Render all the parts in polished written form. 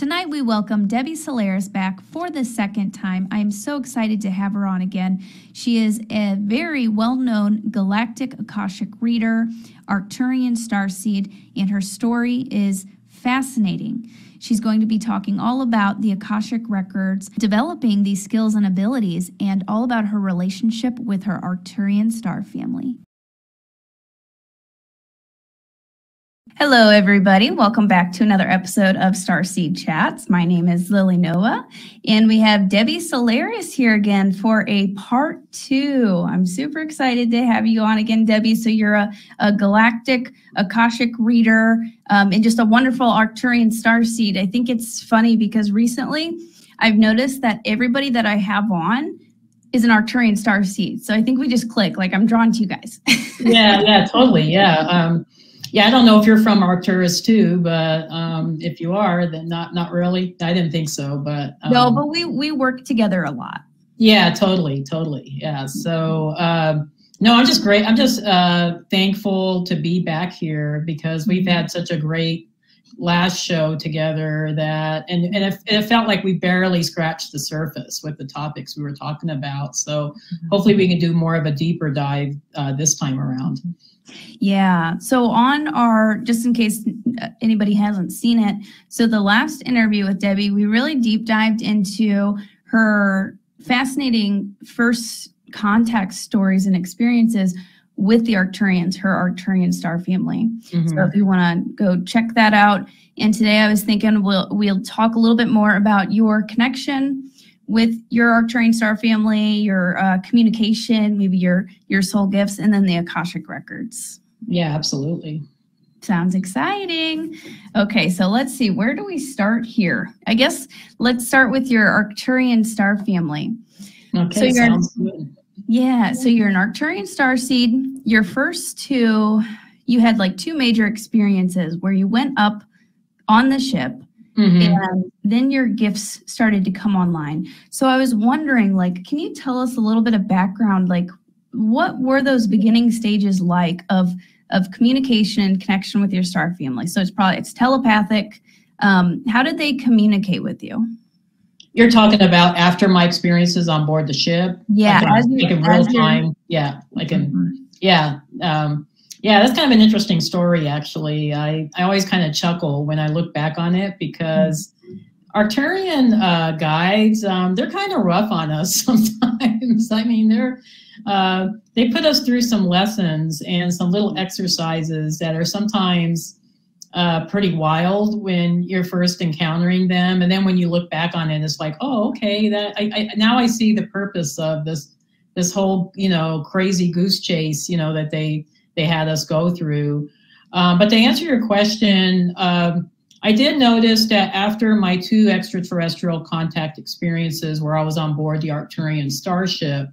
Tonight we welcome Debbie Solaris back for the second time. I'm so excited to have her on again. She is a very well-known galactic akashic reader, Arcturian starseed, and her story is fascinating. She's going to be talking all about the akashic records, developing these skills and abilities, and all about her relationship with her Arcturian star family. Hello, everybody. Welcome back to another episode of Starseed Chats. My name is Lily Nova, and we have Debbie Solaris here again for a part 2. I'm super excited to have you on again, Debbie. So you're a galactic akashic reader and just a wonderful Arcturian starseed. I think it's funny because recently I've noticed that everybody that I have on is an Arcturian starseed. So I think we just click, like I'm drawn to you guys. Yeah, totally. Yeah. Yeah, I don't know if you're from Arcturus too, but if you are, then not really. I didn't think so, but no, but we work together a lot. Yeah, totally. Yeah. So no, I'm just great. I'm just thankful to be back here because we've had such a great last show together that, and it felt like we barely scratched the surface with the topics we were talking about. So hopefully we can do more of a deeper dive this time around. Yeah. So on our, just in case anybody hasn't seen it, so the last interview with Debbie, we really deep dived into her fascinating first contact stories and experiences with the Arcturians, her Arcturian star family. So if you want to go check that out. And today I was thinking we'll talk a little bit more about your connection with your Arcturian star family, your communication, maybe your soul gifts, and then the Akashic records. Yeah, absolutely. Sounds exciting. Okay, so let's see. Where do we start here? I guess let's start with your Arcturian star family. Okay, so sounds good. Yeah, so you're an Arcturian starseed. Your first two, you had like 2 major experiences where you went up on the ship. And then your gifts started to come online. So I was wondering, like, can you tell us a little bit of background? Like, what were those beginning stages like of communication and connection with your star family? So it's telepathic. How did they communicate with you? You're talking about after my experiences on board the ship? Yeah. Like in real time. Yeah. Like in, yeah. Yeah, that's kind of an interesting story, actually. I always kind of chuckle when I look back on it because Arcturian guides, they're kind of rough on us sometimes. I mean, they put us through some lessons and some little exercises that are sometimes pretty wild when you're first encountering them. And then when you look back on it, it's like, oh, okay, now I see the purpose of this whole, crazy goose chase, that they had us go through. But to answer your question, I did notice that after my 2 extraterrestrial contact experiences where I was on board the Arcturian starship,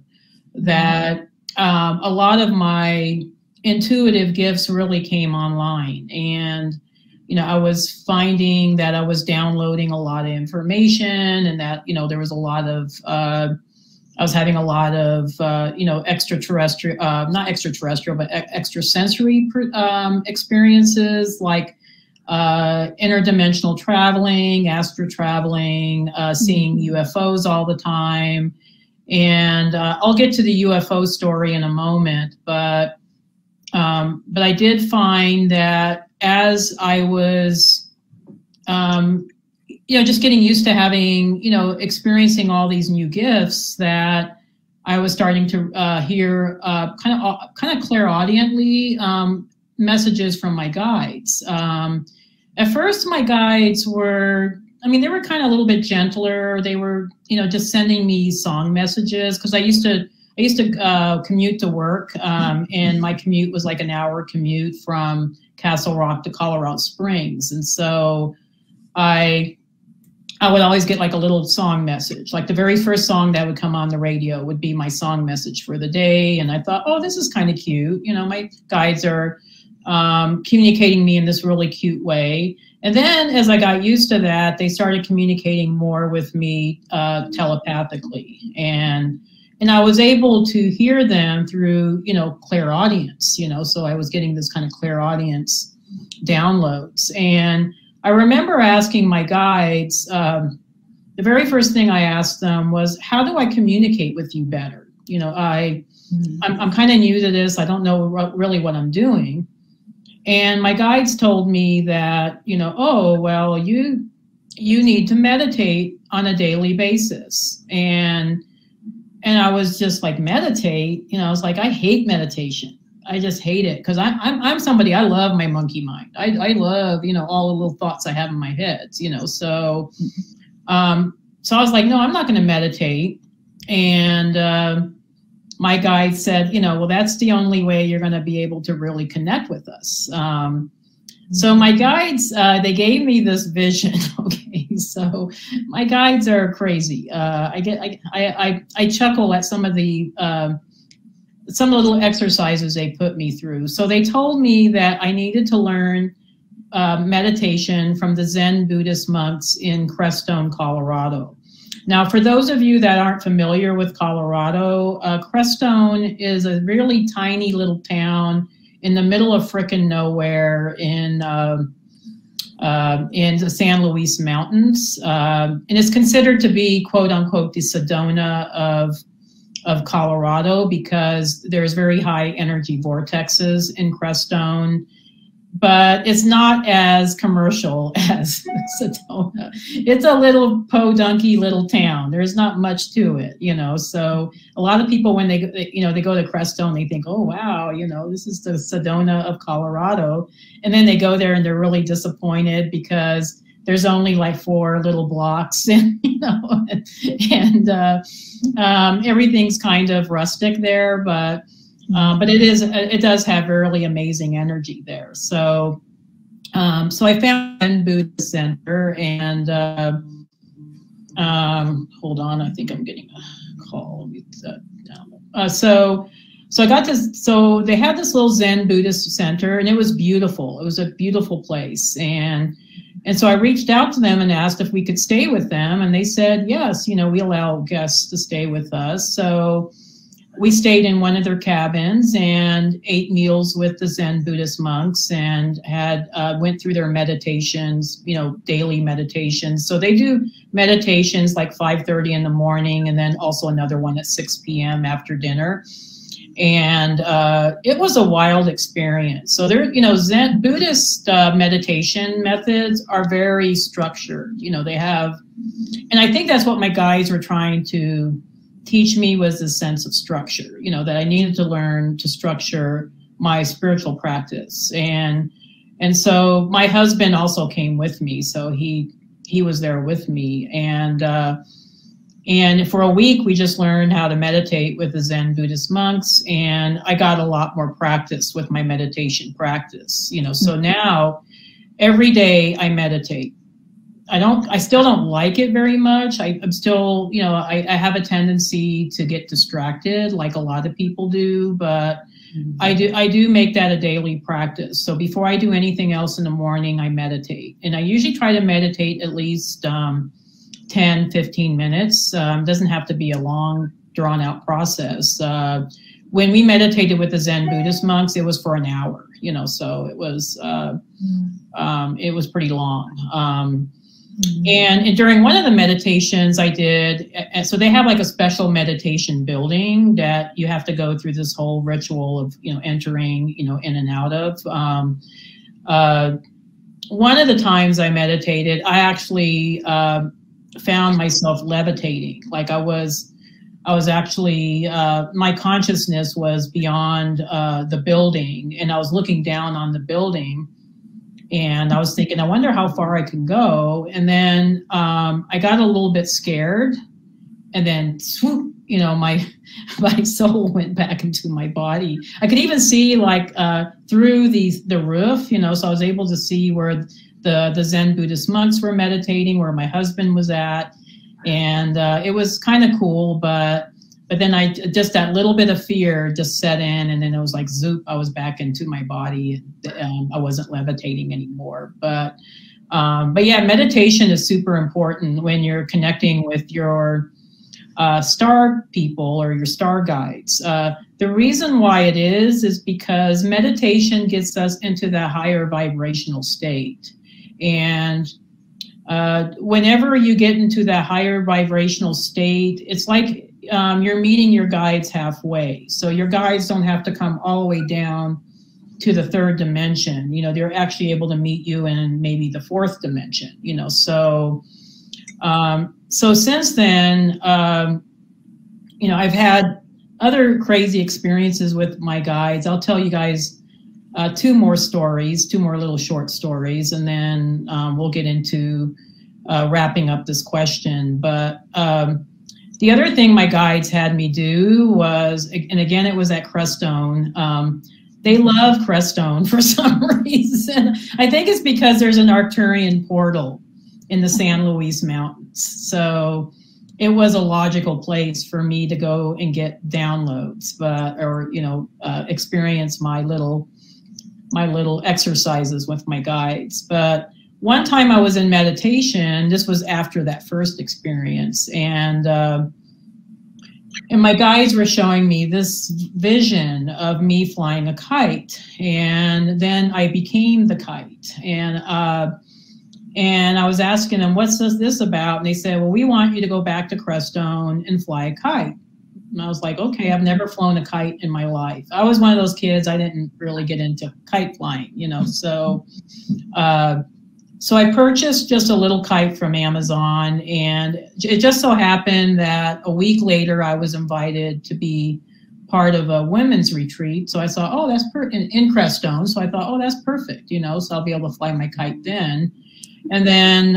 that a lot of my intuitive gifts really came online. And, I was finding that I was downloading a lot of information and that, there was a lot of I was having a lot of, extraterrestrial, not extraterrestrial, but extrasensory experiences like interdimensional traveling, astral traveling, seeing UFOs all the time. And I'll get to the UFO story in a moment, but I did find that as I was just getting used to having, experiencing all these new gifts, that I was starting to hear kind of clairaudiently messages from my guides. At first, my guides were, they were kind of a little bit gentler. They were, just sending me song messages because I used to commute to work, and my commute was like an hour commute from Castle Rock to Colorado Springs, and so I would always get like a little song message. Like the very first song that would come on the radio would be my song message for the day. And I thought, oh, this is kind of cute. My guides are communicating me in this really cute way. And then as I got used to that, they started communicating more with me telepathically. And I was able to hear them through, clairaudience, so I was getting this kind of clairaudience downloads. And I remember asking my guides, the very first thing I asked them was, how do I communicate with you better? You know, I'm kind of new to this. I don't know really what I'm doing. And my guides told me that, you know, oh, well, you need to meditate on a daily basis. And I was just like, meditate? You know, I was like, I hate meditation. I just hate it, because I'm somebody, I love my monkey mind. I love, you know, all the little thoughts I have in my head, you know. So so I was like, no, I'm not going to meditate. And my guide said, you know, well, that's the only way you're going to be able to really connect with us. So my guides, they gave me this vision. Okay, so my guides are crazy. I chuckle at some of the little exercises they put me through. So they told me that I needed to learn meditation from the Zen Buddhist monks in Crestone, Colorado. Now, for those of you that aren't familiar with Colorado, Crestone is a really tiny little town in the middle of frickin' nowhere in the San Luis Mountains. And it's considered to be, quote unquote, the Sedona of Colorado, because there's very high energy vortexes in Crestone. But it's not as commercial as Sedona. It's a little podunky little town. There's not much to it, you know. So a lot of people, when they go to Crestone, they think, oh wow, you know, this is the Sedona of Colorado, and then they go there and they're really disappointed because there's only like 4 little blocks, and you know, and everything's kind of rustic there, but it does have really amazing energy there. So, so I found a Buddhist center, and hold on, I think I'm getting a call. Let me put that down. So I got this. So they had this little Zen Buddhist center, and it was beautiful. It was a beautiful place, and so I reached out to them and asked if we could stay with them, and they said yes. You know, we allow guests to stay with us. So we stayed in one of their cabins and ate meals with the Zen Buddhist monks, and had went through their meditations, you know, daily meditations. So they do meditations like 5:30 in the morning, and then also another one at 6 p.m. after dinner. And it was a wild experience. So there, you know, Zen Buddhist meditation methods are very structured. You know, they have, and I think that's what my guides were trying to teach me, was a sense of structure, you know, that I needed to learn to structure my spiritual practice. And so my husband also came with me. So he was there with me. And for a week, we just learned how to meditate with the Zen Buddhist monks. And I got a lot more practice with my meditation practice, you know. So now every day I meditate. I still don't like it very much. I'm still, you know, I have a tendency to get distracted like a lot of people do, but I do make that a daily practice. So before I do anything else in the morning, I meditate. And I usually try to meditate at least 10, 15 minutes. Doesn't have to be a long, drawn out process. When we meditated with the Zen Buddhist monks, it was for an hour, you know, so it was pretty long. And during one of the meditations I did, so they have like a special meditation building that you have to go through this whole ritual of, you know, entering, you know, in and out of. One of the times I meditated, I actually found myself levitating. Like I was actually, my consciousness was beyond the building, and I was looking down on the building. And I was thinking, I wonder how far I can go. And then I got a little bit scared. And then, swoop, you know, my soul went back into my body. I could even see like through the roof, you know, so I was able to see where the Zen Buddhist monks were meditating, where my husband was at. And it was kind of cool, but then just that little bit of fear just set in, and then it was like zoop, I was back into my body, and I wasn't levitating anymore. But yeah, meditation is super important when you're connecting with your star people or your star guides. The reason why it is because meditation gets us into that higher vibrational state. And whenever you get into that higher vibrational state, it's like you're meeting your guides halfway. So your guides don't have to come all the way down to the third dimension. You know, they're actually able to meet you in maybe the fourth dimension, you know. So so since then, you know, I've had other crazy experiences with my guides. I'll tell you guys two more little short stories, and then we'll get into wrapping up this question. But the other thing my guides had me do was, and again, it was at Crestone. They love Crestone for some reason. I think it's because there's an Arcturian portal in the San Luis Mountains. So it was a logical place for me to go and get downloads, or you know, experience my little exercises with my guides. But one time I was in meditation. This was after that first experience, and my guides were showing me this vision of me flying a kite, and then I became the kite, and I was asking them, what's this about? And they said, well, we want you to go back to Crestone and fly a kite. And I was like, okay, I've never flown a kite in my life. I was one of those kids, I didn't really get into kite flying, you know. So so I purchased just a little kite from Amazon, and it just so happened that a week later I was invited to be part of a women's retreat. So I thought, oh, that's in Crestone. So I thought, oh, that's perfect, you know, so I'll be able to fly my kite then. And then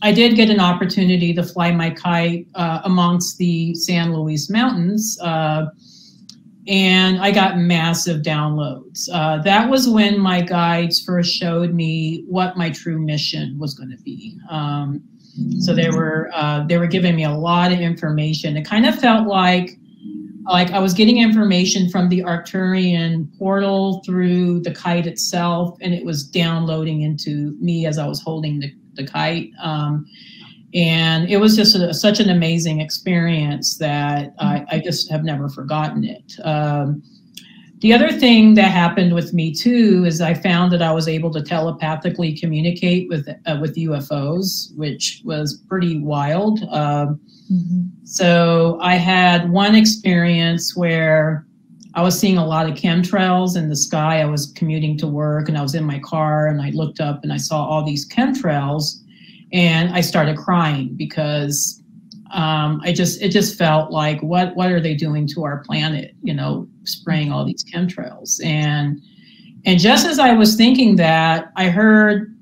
I did get an opportunity to fly my kite amongst the San Luis Mountains, and I got massive downloads. That was when my guides first showed me what my true mission was going to be. So they were giving me a lot of information. It kind of felt like I was getting information from the Arcturian portal through the kite itself, and it was downloading into me as I was holding the kite. And it was just such an amazing experience that I just have never forgotten it. The other thing that happened with me too is I found that I was able to telepathically communicate with UFOs, which was pretty wild. So I had one experience where I was seeing a lot of chemtrails in the sky. I was commuting to work and I was in my car and I looked up and I saw all these chemtrails, and I started crying because it just felt like, what are they doing to our planet? You know, spraying all these chemtrails. And just as I was thinking that, I heard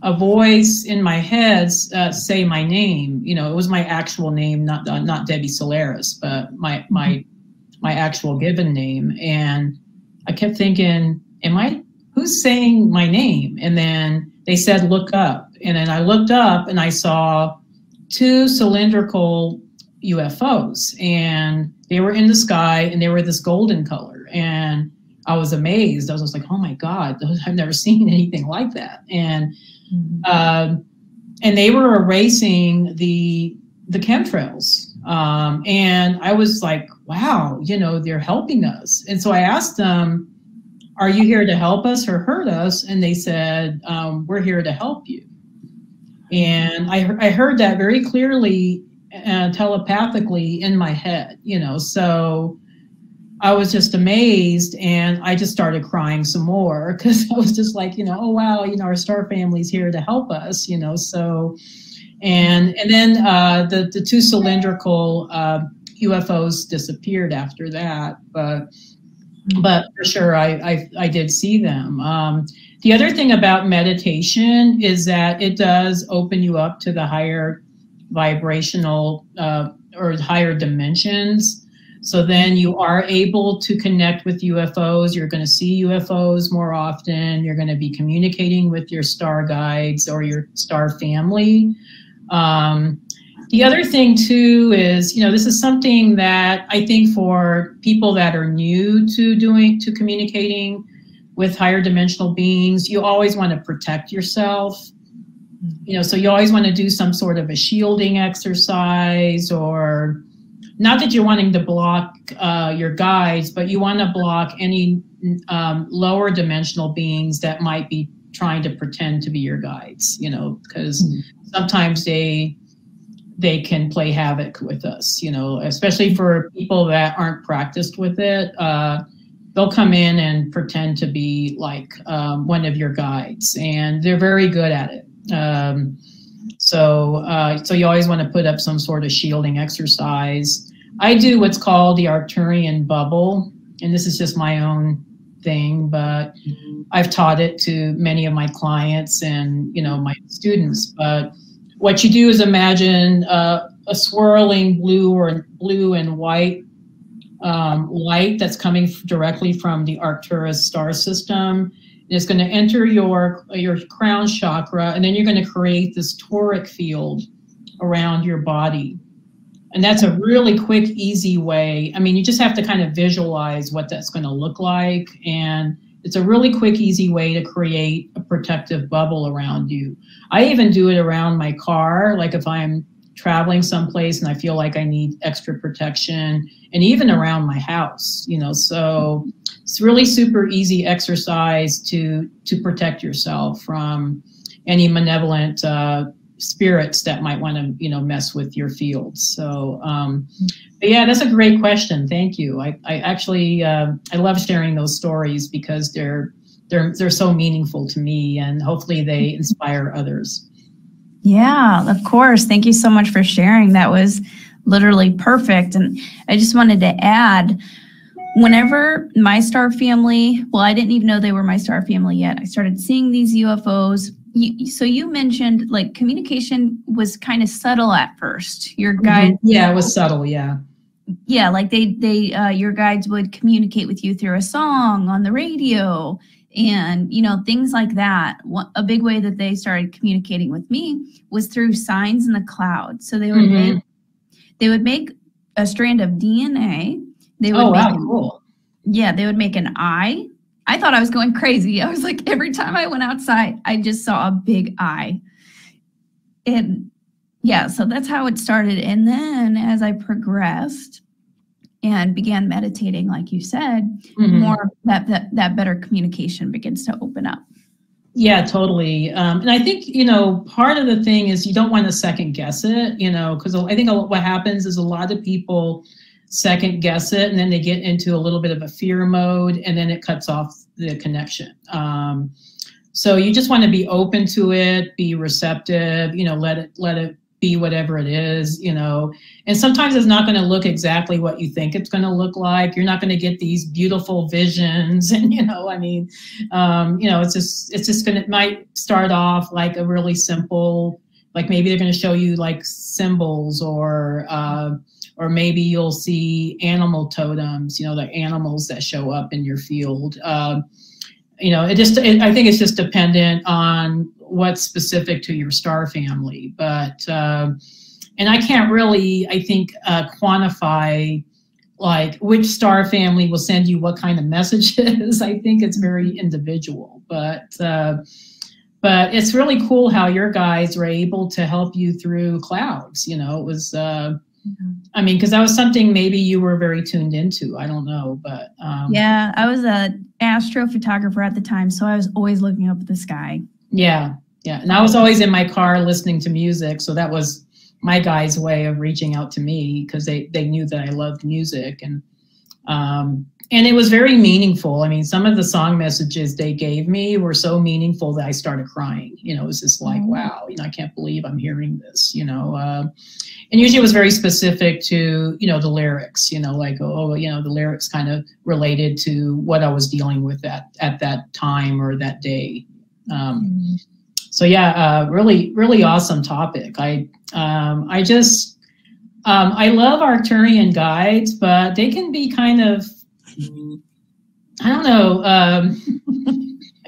a voice in my head say my name. You know, it was my actual name, not Debbie Solaris, but my actual given name. And I kept thinking, who's saying my name? And then they said, look up. And then I looked up and I saw two cylindrical UFOs, and they were in the sky and they were this golden color. And I was amazed. I was just like, oh my God, I've never seen anything like that. And they were erasing the chemtrails. And I was like, wow, you know, they're helping us. And so I asked them, are you here to help us or hurt us? And they said, we're here to help you. And I heard that very clearly, telepathically in my head, you know. So I was just amazed, and I just started crying some more because I was just like, you know, oh wow, you know, our star family's here to help us, you know. So, and then the two cylindrical UFOs disappeared after that, but for sure I did see them. The other thing about meditation is that it does open you up to the higher vibrational or higher dimensions. So then you are able to connect with UFOs. You're going to see UFOs more often. You're going to be communicating with your star guides or your star family. The other thing too is, you know, this is something that I think for people that are new to communicating with higher dimensional beings, you always want to protect yourself. You know, so you always want to do some sort of a shielding exercise, or not that you're wanting to block your guides, but you want to block any lower dimensional beings that might be trying to pretend to be your guides, you know, because sometimes they can play havoc with us, you know, especially for people that aren't practiced with it. They'll come in and pretend to be like one of your guides, and they're very good at it. So you always want to put up some sort of shielding exercise. I do what's called the Arcturian bubble, and this is just my own thing, but I've taught it to many of my clients and, you know, my students. But what you do is imagine a swirling blue and white light that's coming directly from the Arcturus star system. It's going to enter your crown chakra, and then you're going to create this toric field around your body. And that's a really quick, easy way. I mean, you just have to kind of visualize what that's going to look like. And it's a really quick, easy way to create a protective bubble around you. I even do it around my car, like if I'm traveling someplace and I feel like I need extra protection, and even around my house, you know. So it's really super easy exercise to protect yourself from any malevolent spirits that might want to, you know, mess with your field. So but yeah, that's a great question. Thank you. I actually I love sharing those stories because they're so meaningful to me, and hopefully they inspire others. Yeah, of course. Thank you so much for sharing. That was literally perfect. And I just wanted to add, whenever my star family, well, I didn't even know they were my star family yet. I started seeing these UFOs. So you mentioned like communication was kind of subtle at first. Your guide, yeah, it was subtle, yeah. Yeah, like your guides would communicate with you through a song on the radio, and you know, things like that. A big way that they started communicating with me was through signs in the cloud. So they would make a strand of DNA. They would cool. Yeah, they would make an eye. I thought I was going crazy. I was like, every time I went outside, I just saw a big eye. And yeah, so that's how it started. And then as I progressed and began meditating, like you said, more that better communication begins to open up. Yeah, totally. And I think, you know, part of the thing is you don't want to second guess it, you know, because I think what happens is a lot of people second guess it, and then they get into a little bit of a fear mode, and then it cuts off the connection. So you just want to be open to it, be receptive, you know, let it be whatever it is, you know. And sometimes it's not going to look exactly what you think it's going to look like. You're not going to get these beautiful visions, and you know, I mean, you know, it's just it might start off like a really simple, like maybe they're going to show you like symbols, or maybe you'll see animal totems, you know, the animals that show up in your field. You know, I think it's just dependent on what's specific to your star family. But, and I can't really, I think, quantify like which star family will send you what kind of messages. I think it's very individual, but it's really cool how your guides were able to help you through clouds. You know, it was, I mean, because that was something maybe you were very tuned into. I don't know, but yeah, I was an astrophotographer at the time, so I was always looking up at the sky. Yeah, yeah, and I was always in my car listening to music, so that was my guys' way of reaching out to me, because they knew that I loved music, and it was very meaningful. I mean, some of the song messages they gave me were so meaningful that I started crying. You know, it was just like, wow, you know, I can't believe I'm hearing this, you know. And usually it was very specific to, you know, the lyrics, you know, like, oh, you know, the lyrics kind of related to what I was dealing with at that time or that day. So yeah, really, really awesome topic. I love Arcturian guides, but they can be kind of, I don't know,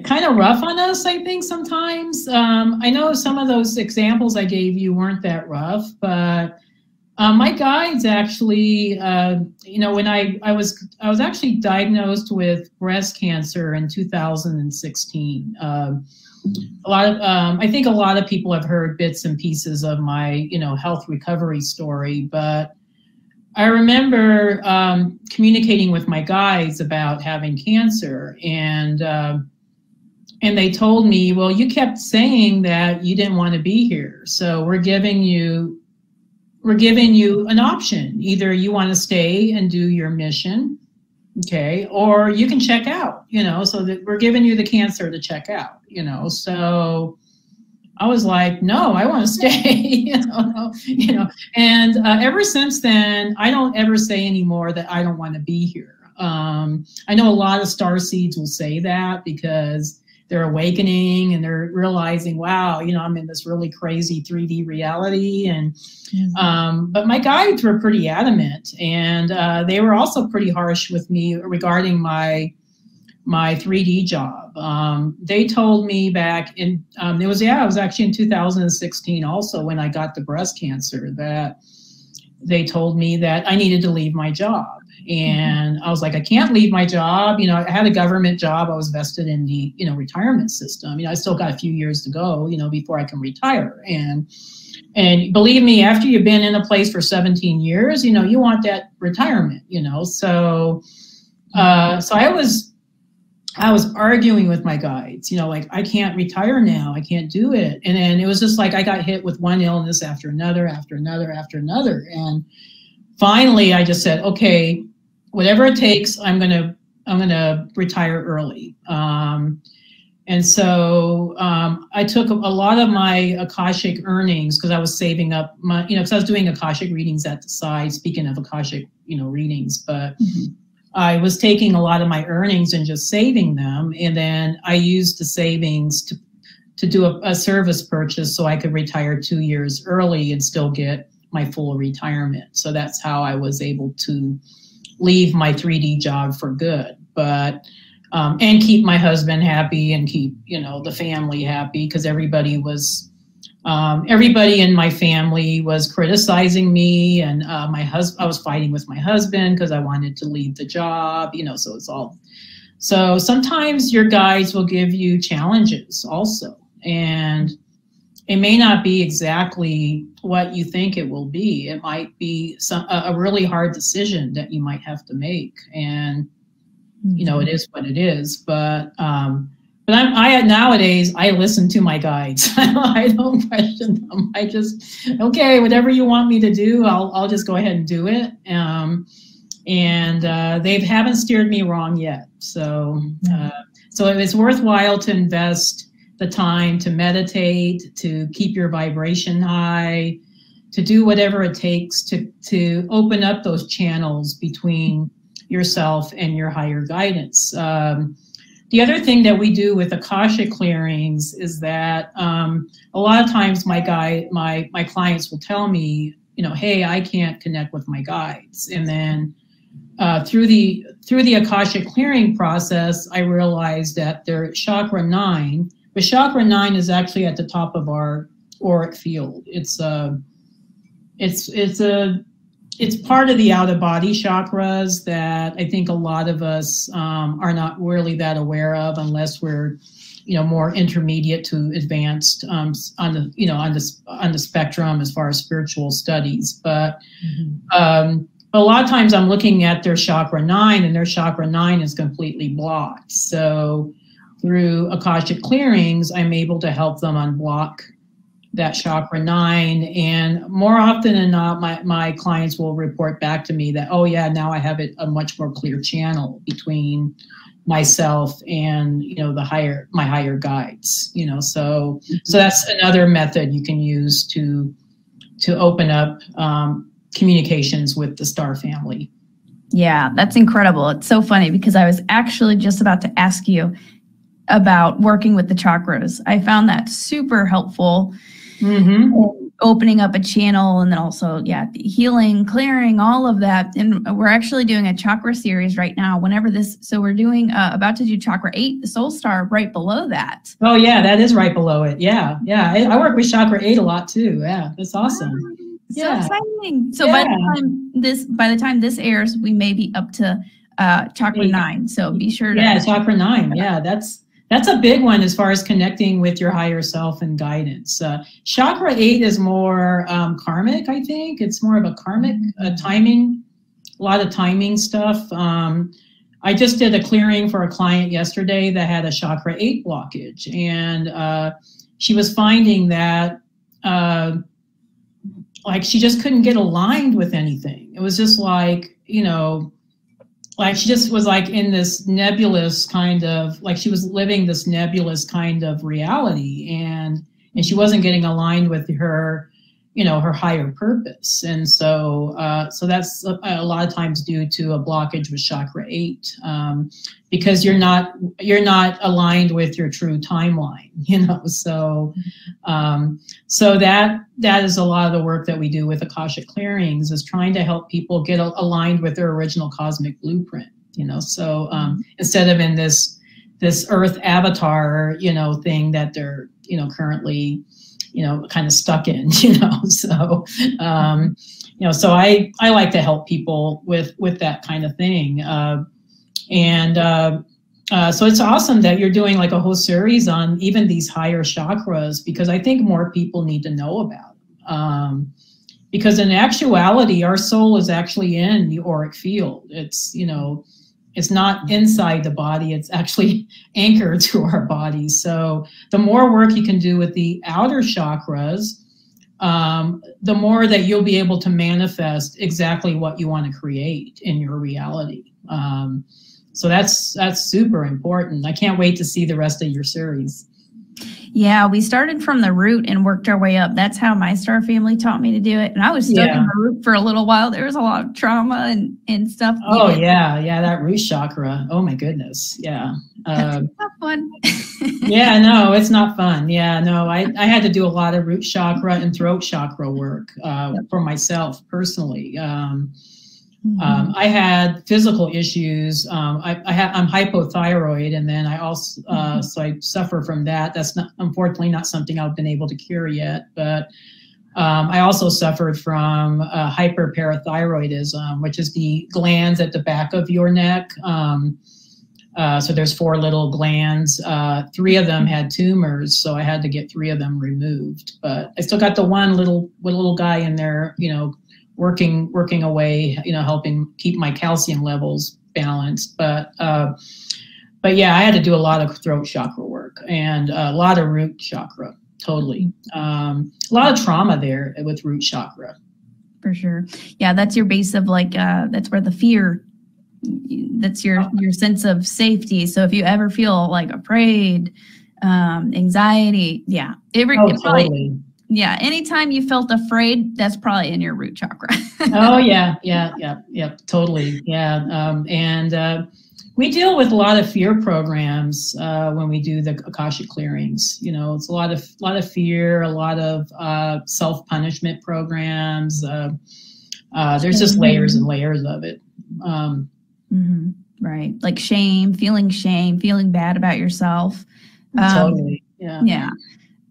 kind of rough on us, I think, sometimes. I know some of those examples I gave you weren't that rough, but my guides actually, you know, when I was actually diagnosed with breast cancer in 2016. I think a lot of people have heard bits and pieces of my, you know, health recovery story, but I remember communicating with my guides about having cancer, and and they told me, well, you kept saying that you didn't want to be here. So we're giving you an option. Either you want to stay and do your mission, okay, or you can check out, you know, so that we're giving you the cancer to check out, you know. So I was like, no, I want to stay, you know. And ever since then, I don't ever say anymore that I don't want to be here. I know a lot of starseeds will say that because they're awakening and they're realizing, wow, you know, I'm in this really crazy 3D reality. And but my guides were pretty adamant, and they were also pretty harsh with me regarding my 3D job. They told me back in, it was actually in 2016 also when I got the breast cancer, that they told me that I needed to leave my job. And I was like, I can't leave my job. You know, I had a government job. I was vested in the, you know, retirement system. You know, I still got a few years to go, you know, before I can retire. And believe me, after you've been in a place for 17 years, you know, you want that retirement, you know. So, so I was arguing with my guides, you know, like, I can't retire now. I can't do it. And then it was just like I got hit with one illness after another, after another, after another. And finally, I just said, okay, whatever it takes, I'm gonna retire early. And so I took a lot of my Akashic earnings, because I was saving up my, you know, because I was doing Akashic readings at the side, speaking of Akashic, you know, readings, but I was taking a lot of my earnings and just saving them. And then I used the savings to do a service purchase so I could retire 2 years early and still get my full retirement. So that's how I was able to leave my 3D job for good, but and keep my husband happy and keep, you know, the family happy, because everybody in my family was criticizing me, and I was fighting with my husband because I wanted to leave the job, you know. So it's all, so sometimes your guides will give you challenges also, and it may not be exactly what you think it will be. It might be a really hard decision that you might have to make, and you know, it is what it is. But nowadays I listen to my guides. I don't question them. I just, okay, whatever you want me to do, I'll just go ahead and do it. They haven't steered me wrong yet. So so it's worthwhile to invest the time to meditate, to keep your vibration high, to do whatever it takes to open up those channels between yourself and your higher guidance. The other thing that we do with Akashic clearings is that a lot of times my clients will tell me, you know, hey, I can't connect with my guides. And then through the Akashic clearing process, I realized that they're chakra 9. But chakra 9 is actually at the top of our auric field. It's part of the out of body chakras that I think a lot of us are not really that aware of, unless we're, you know, more intermediate to advanced on the spectrum as far as spiritual studies. But a lot of times I'm looking at their chakra 9, and their chakra 9 is completely blocked. So through Akashic clearings, I'm able to help them unblock that chakra 9. And more often than not, my clients will report back to me that, oh yeah, now I have a much more clear channel between myself and, you know, my higher guides, you know. So that's another method you can use to open up communications with the star family. Yeah, that's incredible. It's so funny because I was actually just about to ask you about working with the chakras. I found that super helpful. Opening up a channel, and then also, yeah, healing, clearing, all of that. And we're actually doing a chakra series right now. So we're doing about to do chakra 8, the soul star, right below that. Oh yeah, that is right below it. Yeah, yeah. I work with chakra 8 a lot too. Yeah, that's awesome. So exciting. So by the time this airs, we may be up to chakra 9. So be sure to chakra 9. Yeah, that's a big one as far as connecting with your higher self and guidance. Chakra 8 is more karmic, I think. It's more of a karmic timing, a lot of timing stuff. I just did a clearing for a client yesterday that had a chakra 8 blockage, and she was finding that like she just couldn't get aligned with anything. It was just like, you know, like she just was like in this nebulous kind of, like she was living this nebulous kind of reality, and she wasn't getting aligned with her, you know, her higher purpose. And so so that's a lot of times due to a blockage with chakra 8, because you're not aligned with your true timeline, you know. So so that is a lot of the work that we do with Akashic clearings, is trying to help people get aligned with their original cosmic blueprint, you know. So instead of in this earth avatar, you know, thing that they're, you know, currently, you know, kind of stuck in, you know. So you know, so I like to help people with that kind of thing. So it's awesome that you're doing like a whole series on even these higher chakras, because I think more people need to know about them. Because in actuality, our soul is actually in the auric field. It's, you know, it's not inside the body, it's actually anchored to our body. So the more work you can do with the outer chakras, the more that you'll be able to manifest exactly what you want to create in your reality. So that's super important. I can't wait to see the rest of your series. Yeah, we started from the root and worked our way up. That's how my star family taught me to do it. And I was stuck in the root for a little while. There was a lot of trauma and stuff. Oh, yeah, that root chakra. Oh, my goodness. Yeah. That's not fun. Yeah, no, it's not fun. Yeah, no, I had to do a lot of root chakra and throat chakra work for myself personally. I had physical issues. I'm hypothyroid, and then I also so I suffer from that. That's not, unfortunately, not something I've been able to cure yet. But I also suffered from hyperparathyroidism, which is the glands at the back of your neck. So there's 4 little glands. 3 of them had tumors, so I had to get 3 of them removed. But I still got the one little guy in there, you know, working away, you know, helping keep my calcium levels balanced. But yeah, I had to do a lot of throat chakra work and a lot of root chakra, totally. A lot of trauma there with root chakra. For sure. Yeah, that's your base of like, that's where the fear, that's your sense of safety. So if you ever feel like afraid, anxiety, yeah. Totally. Yeah, anytime you felt afraid, that's probably in your root chakra. Oh, yeah, totally. Yeah, and we deal with a lot of fear programs when we do the Akashic clearings. You know, it's a lot of fear, a lot of self-punishment programs. There's just layers and layers of it. Right, like shame, feeling bad about yourself. Totally, yeah. Yeah.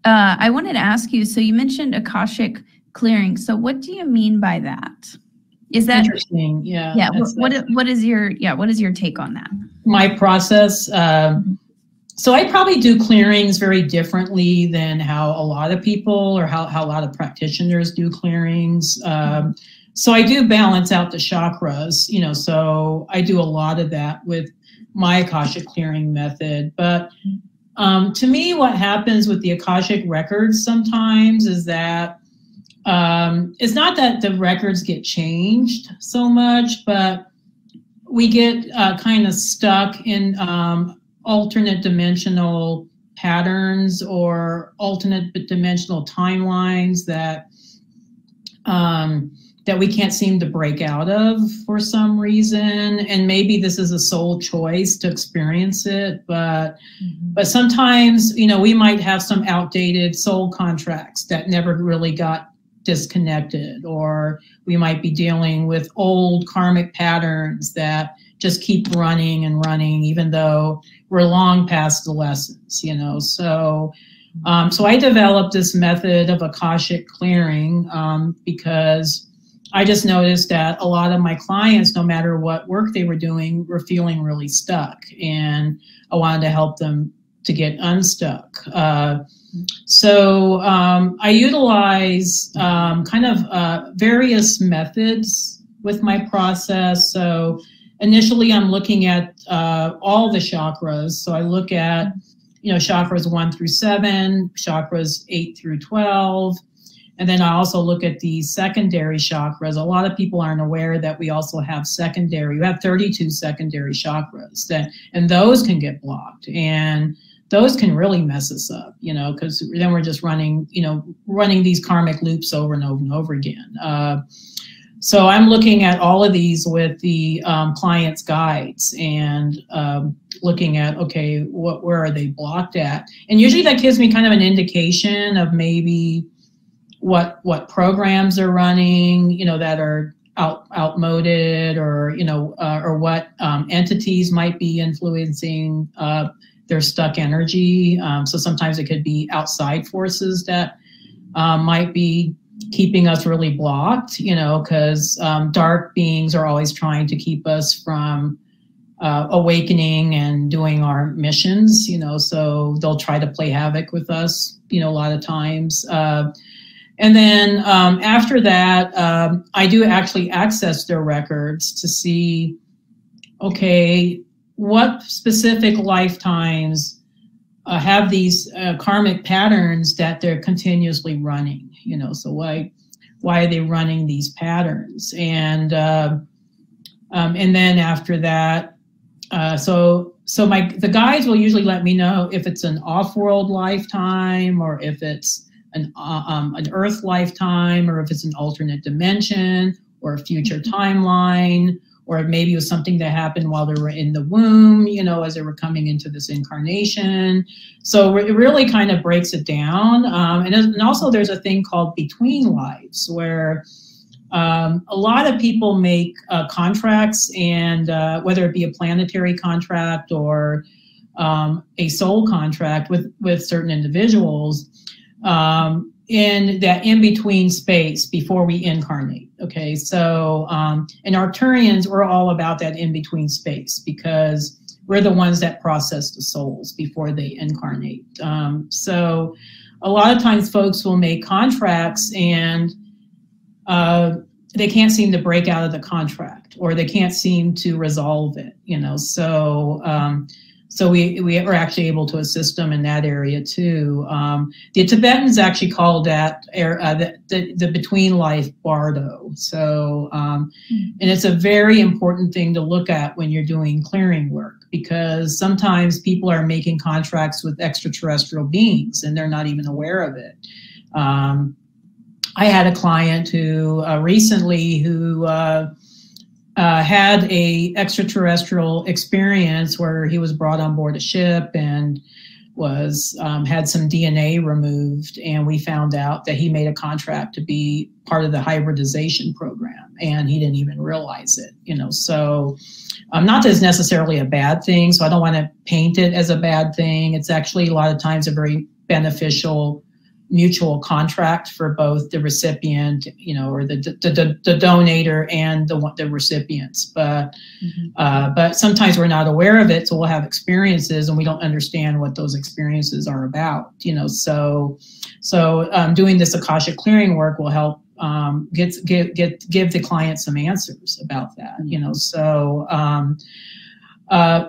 I wanted to ask you, so you mentioned Akashic clearing. So what do you mean by that? Is that interesting? Yeah. Yeah. What is your take on that? My process. So I probably do clearings very differently than how a lot of people or how a lot of practitioners do clearings. So I do balance out the chakras, you know, so I do a lot of that with my Akashic clearing method. But to me, what happens with the Akashic records sometimes is that it's not that the records get changed so much, but we get kind of stuck in alternate dimensional patterns or alternate dimensional timelines that that we can't seem to break out of for some reason. And maybe this is a soul choice to experience it, but sometimes, you know, we might have some outdated soul contracts that never really got disconnected, or we might be dealing with old karmic patterns that just keep running and running, even though we're long past the lessons, you know. So I developed this method of Akashic clearing because I just noticed that a lot of my clients, no matter what work they were doing, were feeling really stuck, and I wanted to help them to get unstuck. So I utilize kind of various methods with my process. So initially I'm looking at all the chakras. So I look at, chakras 1 through 7, chakras 8 through 12. And then I also look at the secondary chakras. A lot of people aren't aware that we also have secondary. We have 32 secondary chakras, and those can get blocked. And those can really mess us up, because then we're just running these karmic loops over and over and over again. So I'm looking at all of these with the client's guides and looking at, okay, where are they blocked at? And usually that gives me kind of an indication of maybe what programs are running, that are outmoded, or or what entities might be influencing their stuck energy. So sometimes it could be outside forces that might be keeping us really blocked, because dark beings are always trying to keep us from awakening and doing our missions, so they'll try to play havoc with us, a lot of times. And then after that, I do actually access their records to see, okay, what specific lifetimes have these karmic patterns that they're continuously running, so why are they running these patterns? And then after that, the guides will usually let me know if it's an off-world lifetime, or if it's an Earth lifetime, or if it's an alternate dimension, or a future timeline, or maybe it was something that happened while they were in the womb, as they were coming into this incarnation. So it really kind of breaks it down. And also there's a thing called between lives, where a lot of people make contracts, and whether it be a planetary contract or a soul contract with certain individuals, in that in-between space before we incarnate. Okay, so and Arcturians, we're all about that in-between space, because we're the ones that process the souls before they incarnate. So a lot of times folks will make contracts, and they can't seem to break out of the contract, or they can't seem to resolve it, so we are actually able to assist them in that area too. The Tibetans actually call that the between life bardo. So, and it's a very important thing to look at when you're doing clearing work, because sometimes people are making contracts with extraterrestrial beings and they're not even aware of it. I had a client who recently had a extraterrestrial experience where he was brought on board a ship and was had some DNA removed, and we found out that he made a contract to be part of the hybridization program, and he didn't even realize it. So not that it's necessarily a bad thing, so I don't want to paint it as a bad thing. It's actually a lot of times a very beneficial mutual contract for both the recipient, or the donator and the recipients. But but sometimes we're not aware of it, so we'll have experiences and we don't understand what those experiences are about. So doing this Akashic clearing work will help give the client some answers about that.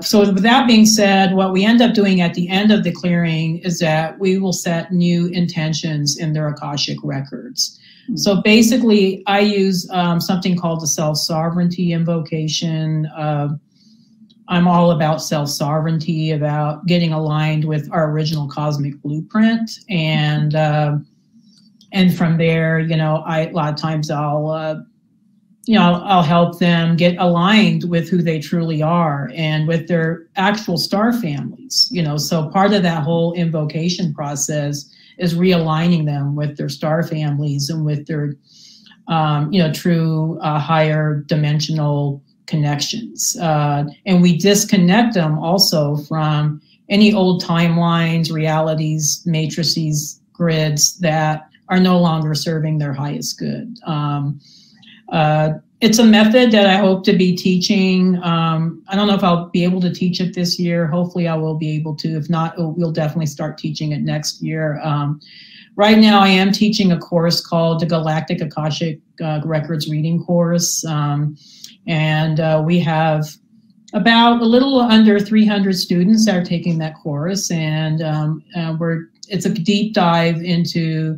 So with that being said, what we end up doing at the end of the clearing is that we will set new intentions in their Akashic records. So basically, I use something called the self-sovereignty invocation. I'm all about self-sovereignty, about getting aligned with our original cosmic blueprint. And from there, a lot of times I'll help them get aligned with who they truly are and with their actual star families. So part of that whole invocation process is realigning them with their star families and with their, true higher dimensional connections. And we disconnect them also from any old timelines, realities, matrices, grids that are no longer serving their highest good. It's a method that I hope to be teaching. I don't know if I'll be able to teach it this year. Hopefully I will be able to. If not, we'll definitely start teaching it next year. right now I am teaching a course called the Galactic Akashic Records Reading Course. And we have about a little under 300 students that are taking that course. And it's a deep dive into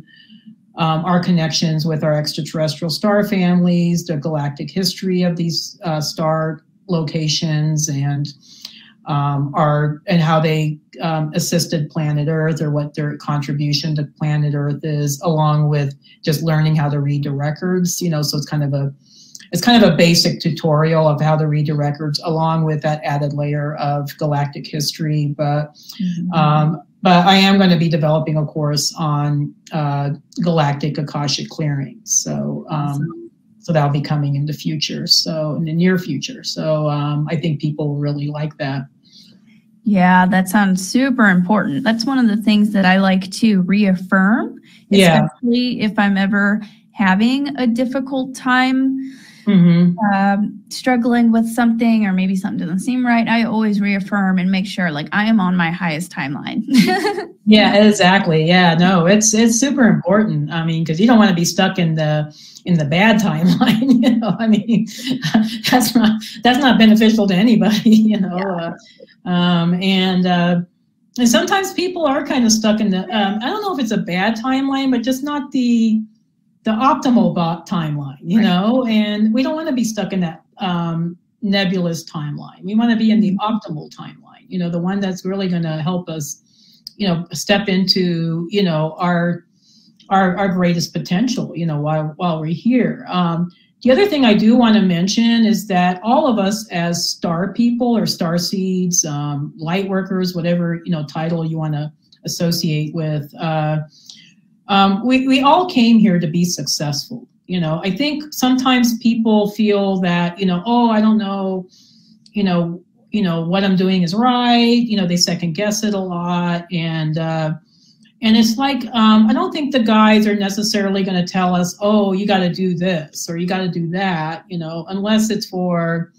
our connections with our extraterrestrial star families, the galactic history of these star locations, and how they assisted planet Earth, or what their contribution to planet Earth is, along with just learning how to read the records. So it's kind of a basic tutorial of how to read the records, along with that added layer of galactic history. But I am going to be developing a course on galactic Akashic clearings. So that'll be coming in the future. So in the near future. So I think people will really like that. Yeah, that sounds super important. That's one of the things that I like to reaffirm, especially if I'm ever having a difficult time struggling with something, or maybe something doesn't seem right. I always reaffirm and make sure, like, I am on my highest timeline. Yeah, exactly. Yeah, no, it's super important. I mean, because you don't want to be stuck in the bad timeline. I mean, that's not beneficial to anybody. And sometimes people are kind of stuck in the. I don't know if it's a bad timeline, but just not the optimal timeline, and we don't want to be stuck in that nebulous timeline. We want to be in the optimal timeline, the one that's really going to help us, step into, our greatest potential, while we're here. The other thing I do want to mention is that all of us as star people, or star seeds, light workers, whatever, title you want to associate with, we all came here to be successful. I think sometimes people feel that, oh, I don't know, what I'm doing is right. They second guess it a lot. And it's like, I don't think the guides are necessarily going to tell us, oh, you got to do this or you got to do that, unless it's for,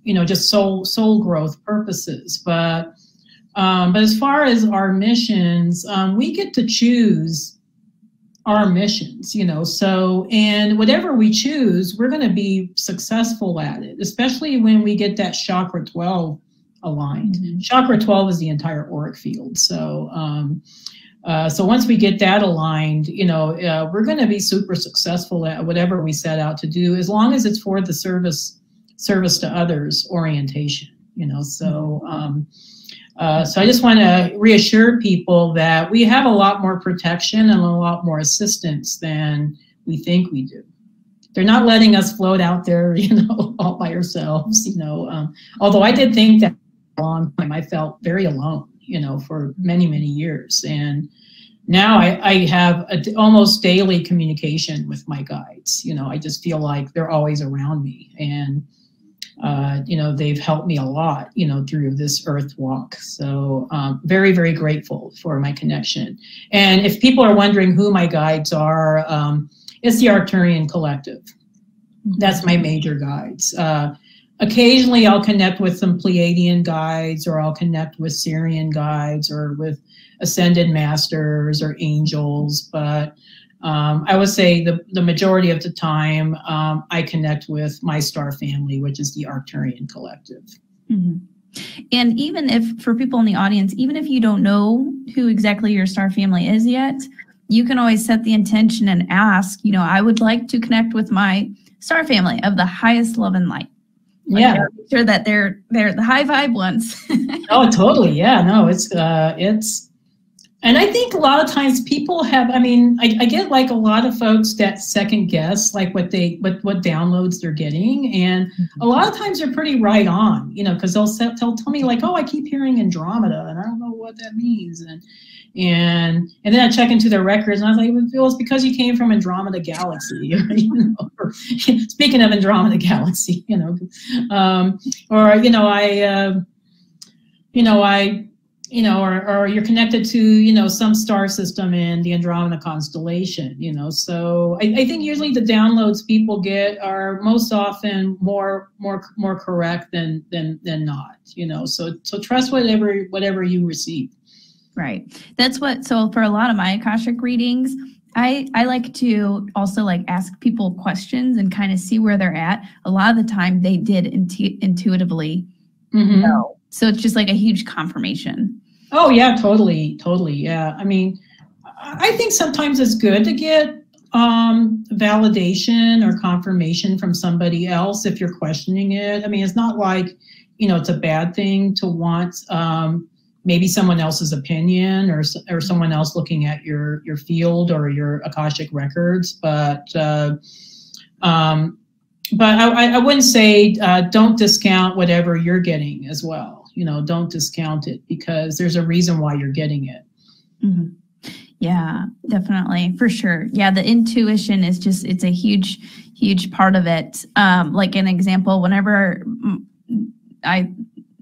just soul growth purposes. But as far as our missions, we get to choose our missions, so, and whatever we choose, we're going to be successful at it, especially when we get that chakra 12 aligned. Chakra 12 is the entire auric field. So, so once we get that aligned, we're going to be super successful at whatever we set out to do, as long as it's for the service to others orientation, so, so I just want to reassure people that we have a lot more protection and a lot more assistance than we think we do. They're not letting us float out there, all by ourselves, although I did think that for a long time I felt very alone, for many, many years. And now I have almost daily communication with my guides. I just feel like they're always around me. And they've helped me a lot, through this earth walk. So very, very grateful for my connection. And if people are wondering who my guides are, it's the Arcturian collective. That's my major guides. Occasionally I'll connect with some Pleiadian guides, or I'll connect with Syrian guides, or with ascended masters or angels. But I would say the majority of the time I connect with my star family, which is the Arcturian collective. And even if, for people in the audience, even if you don't know who exactly your star family is yet, you can always set the intention and ask, I would like to connect with my star family of the highest love and light. Make sure that they're the high vibe ones. Oh, totally. Yeah, no, it's and I think a lot of times people have, I get like a lot of folks that second guess like what downloads they're getting. And a lot of times they're pretty right on, because they'll tell me like, oh, I keep hearing Andromeda and I don't know what that means. And then I check into their records and I was like, well, it's because you came from Andromeda Galaxy, or, speaking of Andromeda Galaxy, or you're connected to, some star system in the Andromeda constellation, so I think usually the downloads people get are most often more correct than not, so trust whatever you receive. Right. That's what, so for a lot of my Akashic readings, I like to also like ask people questions and kind of see where they're at. A lot of the time they did intuitively know. So it's just like a huge confirmation. Oh yeah, totally. Totally. Yeah. I mean, I think sometimes it's good to get validation or confirmation from somebody else if you're questioning it. I mean, it's not like, you know, it's a bad thing to want maybe someone else's opinion or someone else looking at your field or your Akashic records. But I wouldn't say don't discount whatever you're getting as well. You know, don't discount it because there's a reason why you're getting it. Mm-hmm. Yeah, definitely. For sure. Yeah. The intuition is just, it's a huge, huge part of it. Like an example, whenever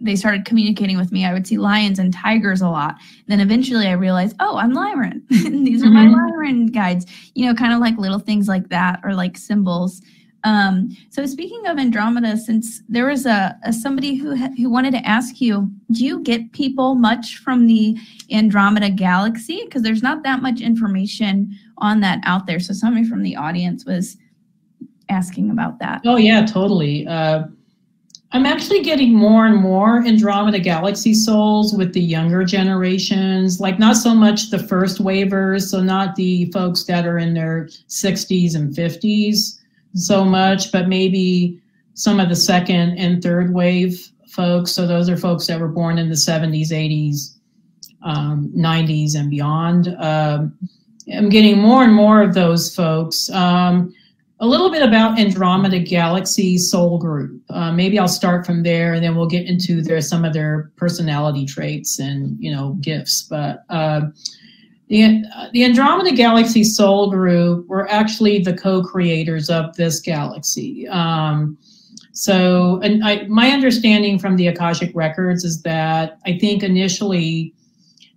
they started communicating with me, I would see lions and tigers a lot. Then eventually I realized, oh, I'm Lyran. These are my Lyran guides, you know, kind of like little things like that, or like symbols. So speaking of Andromeda, since there was somebody who wanted to ask you, do you get people much from the Andromeda galaxy? Because there's not that much information on that out there. So somebody from the audience was asking about that. Oh yeah, totally. I'm actually getting more and more Andromeda galaxy souls with the younger generations, like not so much the first wavers, so not the folks that are in their 60s and 50s so much, but maybe some of the second and third wave folks. So those are folks that were born in the 70s, 80s, 90s and beyond. I'm getting more and more of those folks. A little bit about Andromeda Galaxy Soul Group. Maybe I'll start from there, and then we'll get into some of their personality traits and, you know, gifts. But the Andromeda Galaxy Soul Group were actually the co-creators of this galaxy. My understanding from the Akashic records is that I think initially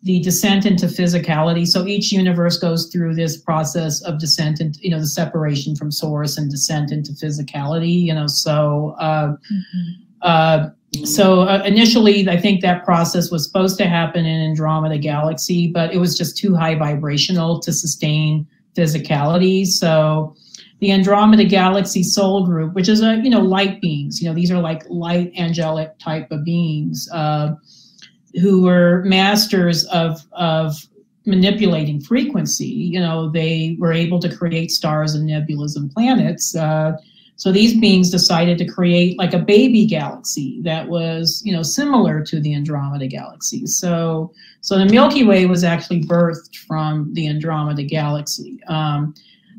the descent into physicality. So each universe goes through this process of descent into, you know, the separation from source and descent into physicality, you know, so initially, I think that process was supposed to happen in Andromeda Galaxy, but it was just too high vibrational to sustain physicality. So the Andromeda Galaxy Soul Group, which is you know, light beings, you know, these are like light angelic type of beings, who were masters of manipulating frequency. You know, they were able to create stars and nebulas and planets. So these beings decided to create like a baby galaxy that was, you know, similar to the Andromeda Galaxy. So the Milky Way was actually birthed from the Andromeda Galaxy.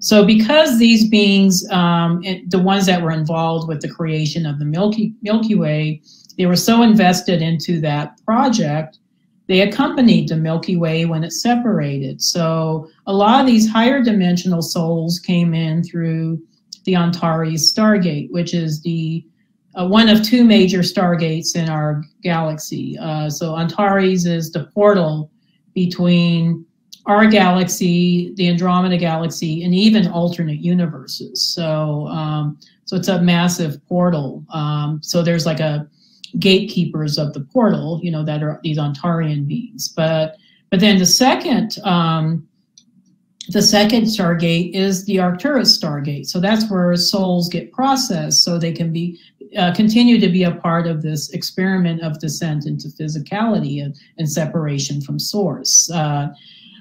So because these beings, the ones that were involved with the creation of the Milky Way, they were so invested into that project, they accompanied the Milky Way when it separated. So a lot of these higher dimensional souls came in through the Antares Stargate, which is the one of two major stargates in our galaxy. So Antares is the portal between our galaxy, the Andromeda Galaxy, and even alternate universes. So it's a massive portal. So there's like a gatekeepers of the portal, you know, that are these Ontarian beings. But then the second Stargate is the Arcturus Stargate. So that's where souls get processed so they can be continue to be a part of this experiment of descent into physicality and separation from source.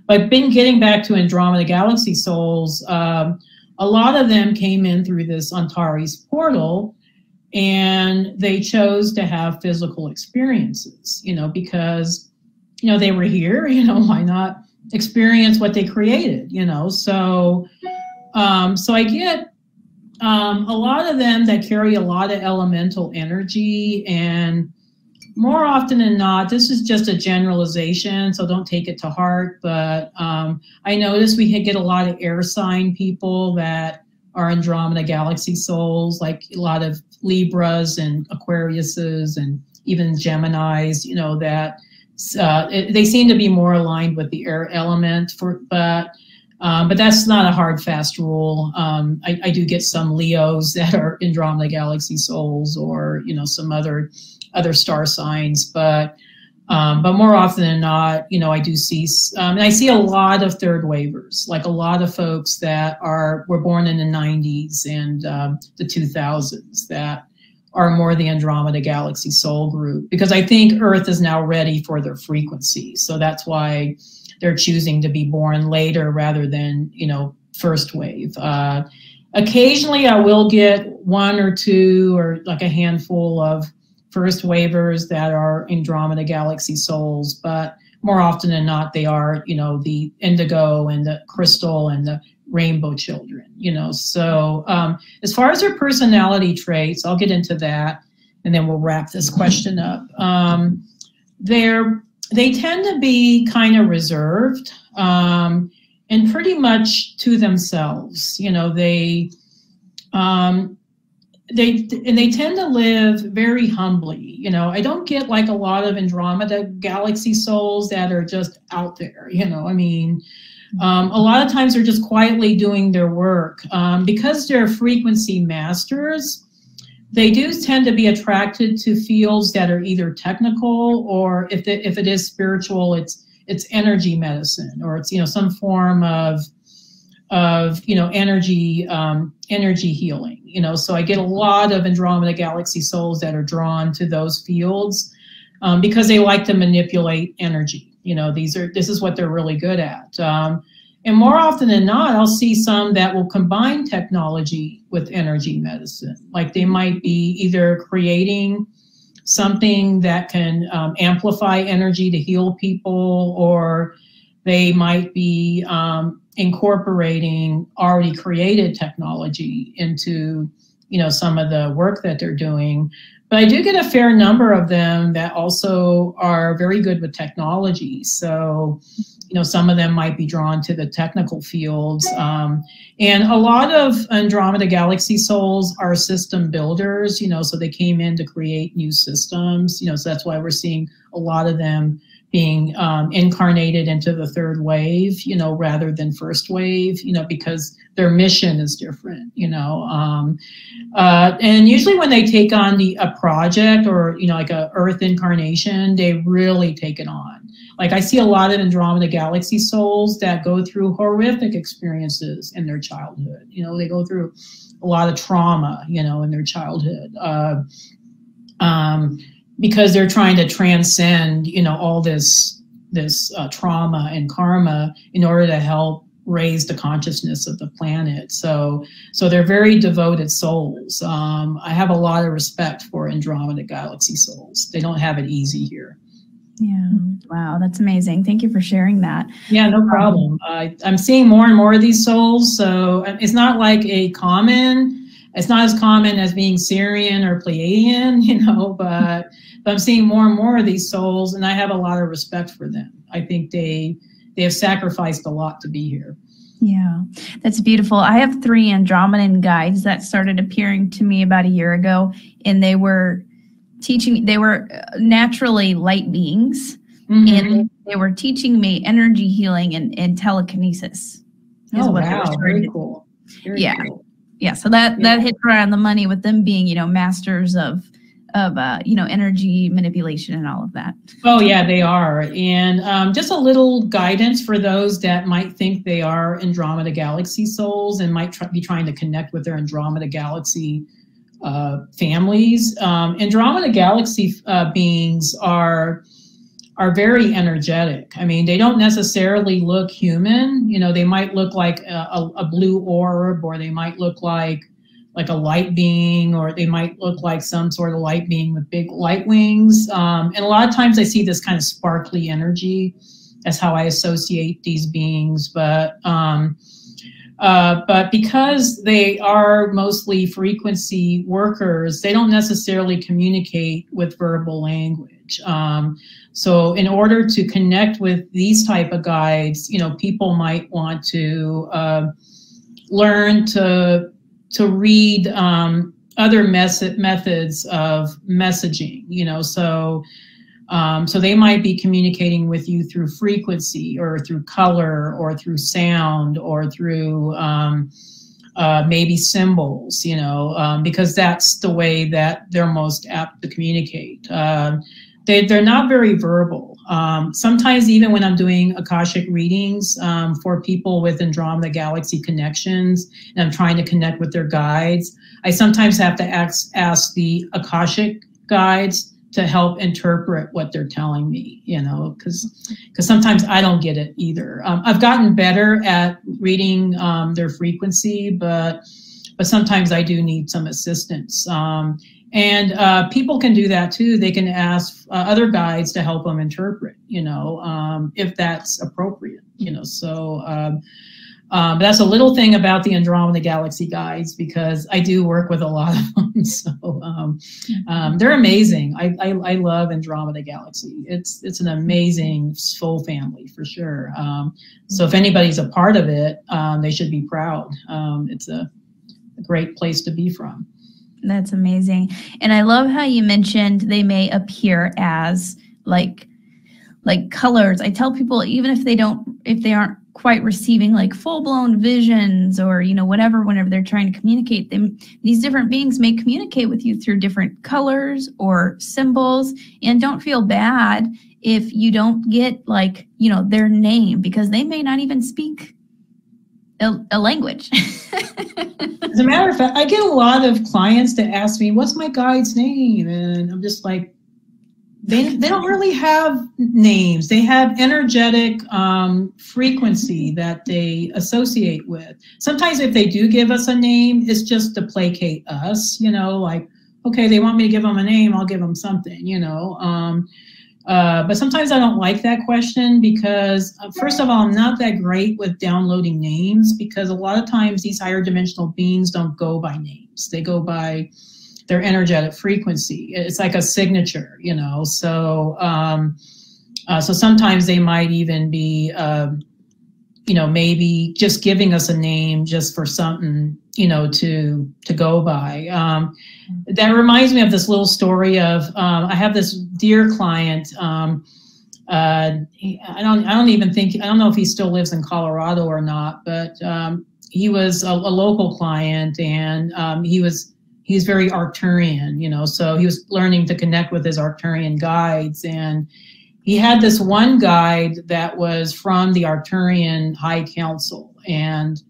But getting back to Andromeda Galaxy souls, a lot of them came in through this Antares portal, and they chose to have physical experiences, you know, because, you know, they were here, you know, why not experience what they created, you know? So I get a lot of them that carry a lot of elemental energy, and more often than not, this is just a generalization, so don't take it to heart, but I notice we get a lot of air sign people that are Andromeda Galaxy souls, like a lot of Libras and Aquariuses and even Geminis, you know, that they seem to be more aligned with the air element, but that's not a hard, fast rule. I do get some Leos that are Andromeda Galaxy souls, or, you know, some other star signs, but But more often than not, you know, I do see, and I see a lot of third wavers, like a lot of folks that were born in the 90s and the 2000s that are more the Andromeda Galaxy soul group, because I think Earth is now ready for their frequency. So that's why they're choosing to be born later rather than, you know, first wave. Occasionally I will get one or two or like a handful of first wavers that are Andromeda Galaxy souls, but more often than not, they are, you know, the indigo and the crystal and the rainbow children, you know. So as far as their personality traits, I'll get into that and then we'll wrap this question up. They tend to be kind of reserved and pretty much to themselves. You know, they tend to live very humbly. You know, I don't get like a lot of Andromeda Galaxy souls that are just out there. You know, I mean, a lot of times they're just quietly doing their work because they're frequency masters. They do tend to be attracted to fields that are either technical or if it is spiritual, it's energy medicine, or it's, you know, some form of you know, energy healing, you know. So I get a lot of Andromeda Galaxy souls that are drawn to those fields because they like to manipulate energy. You know, this is what they're really good at. And more often than not, I'll see some that will combine technology with energy medicine. Like they might be either creating something that can amplify energy to heal people, or they might be incorporating already created technology into, you know, some of the work that they're doing. But I do get a fair number of them that also are very good with technology. So, you know, some of them might be drawn to the technical fields. And a lot of Andromeda Galaxy souls are system builders, you know, so they came in to create new systems, you know, so that's why we're seeing a lot of them being incarnated into the third wave, you know, rather than first wave, you know, because their mission is different, you know. And usually when they take on a project or, you know, like a Earth incarnation, they really take it on. Like I see a lot of Andromeda Galaxy souls that go through horrific experiences in their childhood. You know, they go through a lot of trauma, you know, in their childhood. Because they're trying to transcend, you know, all this trauma and karma in order to help raise the consciousness of the planet. So they're very devoted souls. I have a lot of respect for Andromeda Galaxy souls. They don't have it easy here. Yeah. Wow. That's amazing. Thank you for sharing that. Yeah, no problem. I'm seeing more and more of these souls. So it's not like it's not as common as being Syrian or Pleiadian, you know, but I'm seeing more and more of these souls, and I have a lot of respect for them. I think they have sacrificed a lot to be here. Yeah, that's beautiful. I have 3 Andromedan guides that started appearing to me about a year ago, and they were teaching, they were naturally light beings, and they were teaching me energy healing and telekinesis. Oh, wow, very cool. Very cool. Yeah, so that hit right on the money with them being, you know, masters of you know, energy manipulation and all of that. Oh yeah, they are. And just a little guidance for those that might think they are Andromeda Galaxy souls and might be trying to connect with their Andromeda Galaxy families. Andromeda Galaxy beings are very energetic. I mean, they don't necessarily look human. You know, they might look like a blue orb, or they might look like a light being, or they might look like some sort of light being with big light wings. And a lot of times I see this kind of sparkly energy. That's how I associate these beings. But because they are mostly frequency workers, they don't necessarily communicate with verbal language. So in order to connect with these type of guides, you know, people might want to learn to read other methods of messaging, you know, so they might be communicating with you through frequency or through color or through sound or through maybe symbols, you know, because that's the way that they're most apt to communicate. they're not very verbal. Sometimes even when I'm doing Akashic readings for people with Andromeda Galaxy connections, and I'm trying to connect with their guides, I sometimes have to ask the Akashic guides to help interpret what they're telling me, you know, because sometimes I don't get it either. I've gotten better at reading their frequency, but sometimes I do need some assistance. And people can do that too. They can ask other guides to help them interpret, you know, if that's appropriate, you know. So that's a little thing about the Andromeda Galaxy guides, because I do work with a lot of them. So they're amazing. I love Andromeda Galaxy. It's an amazing soul family for sure. So if anybody's a part of it, they should be proud. It's a great place to be from. That's amazing. And I love how you mentioned they may appear as like colors. I tell people, even if they aren't quite receiving like full-blown visions or, you know, whatever, whenever they're trying to communicate, these different beings may communicate with you through different colors or symbols. And don't feel bad if you don't get, like, you know, their name, because they may not even speak a language. As a matter of fact, I get a lot of clients that ask me, what's my guide's name? And I'm just like, they don't really have names. They have energetic frequency that they associate with. Sometimes if they do give us a name, it's just to placate us, you know, like, okay, they want me to give them a name, I'll give them something, you know. But sometimes I don't like that question, because first of all, I'm not that great with downloading names, because a lot of times these higher dimensional beings don't go by names. They go by their energetic frequency. It's like a signature, you know. So so sometimes they might even be, you know, maybe just giving us a name just for something, you know, to go by. That reminds me of this little story of, I have this dear client. I don't know if he still lives in Colorado or not, but he was a local client, and he's very Arcturian, you know, so he was learning to connect with his Arcturian guides. And he had this one guide that was from the Arcturian High Council. And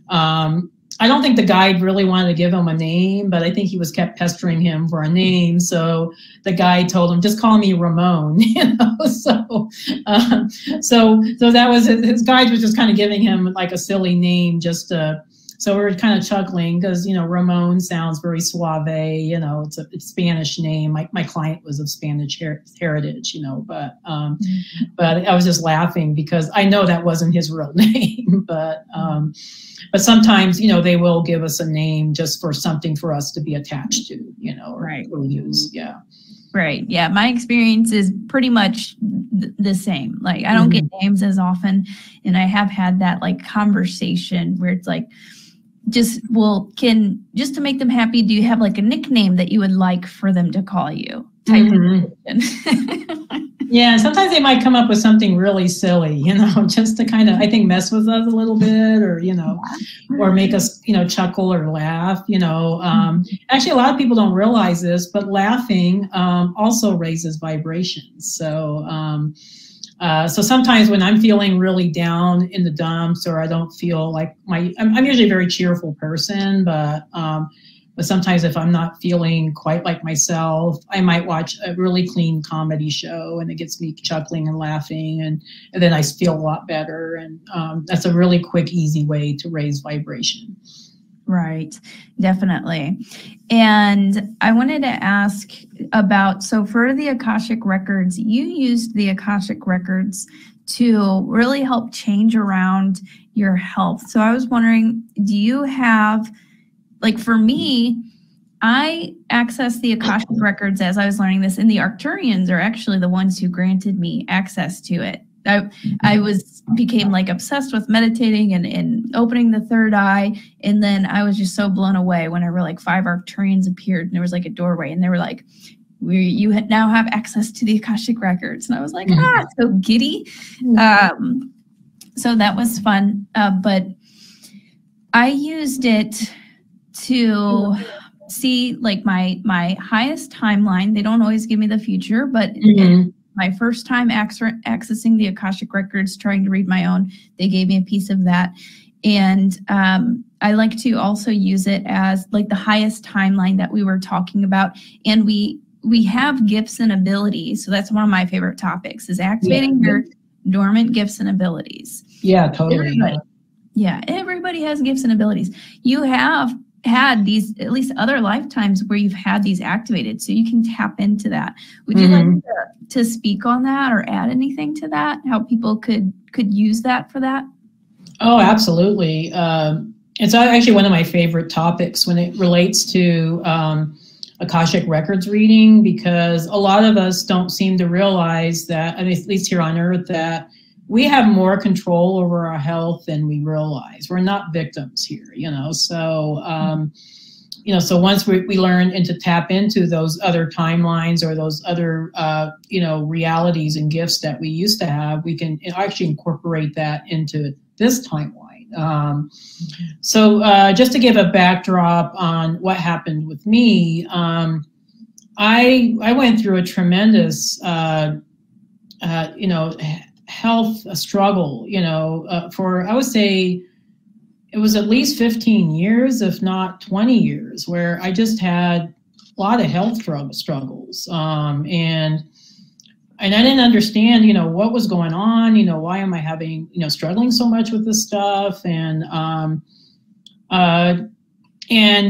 I don't think the guide really wanted to give him a name, but I think he was kept pestering him for a name. So the guide told him, just call me Ramon, you know. So that was his guide was just kind of giving him like a silly name just to. So we were kind of chuckling because, you know, Ramon sounds very suave, you know, it's a Spanish name. My client was of Spanish heritage, you know, but I was just laughing because I know that wasn't his real name, but sometimes, you know, they will give us a name just for something for us to be attached to, you know, or use. Yeah. Right. Yeah. My experience is pretty much the same. Like, I don't get names as often. And I have had that like conversation where it's like, just to make them happy, do you have like a nickname that you would like for them to call you? Yeah, sometimes they might come up with something really silly, you know, just to kind of, I think, mess with us a little bit, or, you know, or make us, you know, chuckle or laugh, you know. Actually, a lot of people don't realize this, but laughing also raises vibrations. So so sometimes when I'm feeling really down in the dumps, or I don't feel like I'm usually a very cheerful person, but sometimes if I'm not feeling quite like myself, I might watch a really clean comedy show, and it gets me chuckling and laughing, and then I feel a lot better. And that's a really quick, easy way to raise vibration. Right, definitely. And I wanted to ask about, so for the Akashic records, you used the Akashic records to really help change around your health. So I was wondering, do you have, like, for me, I access the Akashic records as I was learning this, and the Arcturians are actually the ones who granted me access to it. I became like obsessed with meditating and opening the third eye. And then I was just so blown away whenever like 5 Arcturians appeared, and there was like a doorway, and they were like, you now have access to the Akashic records. And I was like, so giddy. So that was fun. But I used it to see like my highest timeline. They don't always give me the future, but my first time accessing the Akashic records, trying to read my own, they gave me a piece of that. And I like to also use it as like the highest timeline that we were talking about. And we have gifts and abilities. So that's one of my favorite topics, is activating your dormant gifts and abilities. Yeah, totally. Everybody has gifts and abilities. You have had these, at least other lifetimes, where you've had these activated, so you can tap into that. Would you like to speak on that or add anything to that? How people could use that for that? Oh, absolutely. It's actually one of my favorite topics when it relates to Akashic records reading, because a lot of us don't seem to realize that, at least here on Earth, that we have more control over our health than we realize. We're not victims here, you know. So, so once we learn and to tap into those other timelines or those other, realities and gifts that we used to have, we can actually incorporate that into this timeline. So just to give a backdrop on what happened with me, I went through a tremendous, health struggle, for, I would say, it was at least 15 years, if not 20 years, where I just had a lot of health struggles. And I didn't understand, what was going on, why am I having, struggling so much with this stuff? And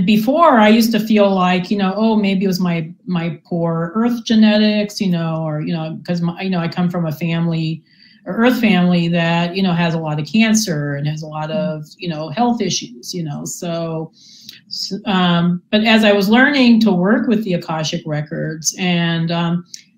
before, I used to feel like, oh, maybe it was my poor Earth genetics, or, because I come from a family, Earth family that, has a lot of cancer and has a lot of, health issues, so, but as I was learning to work with the Akashic records and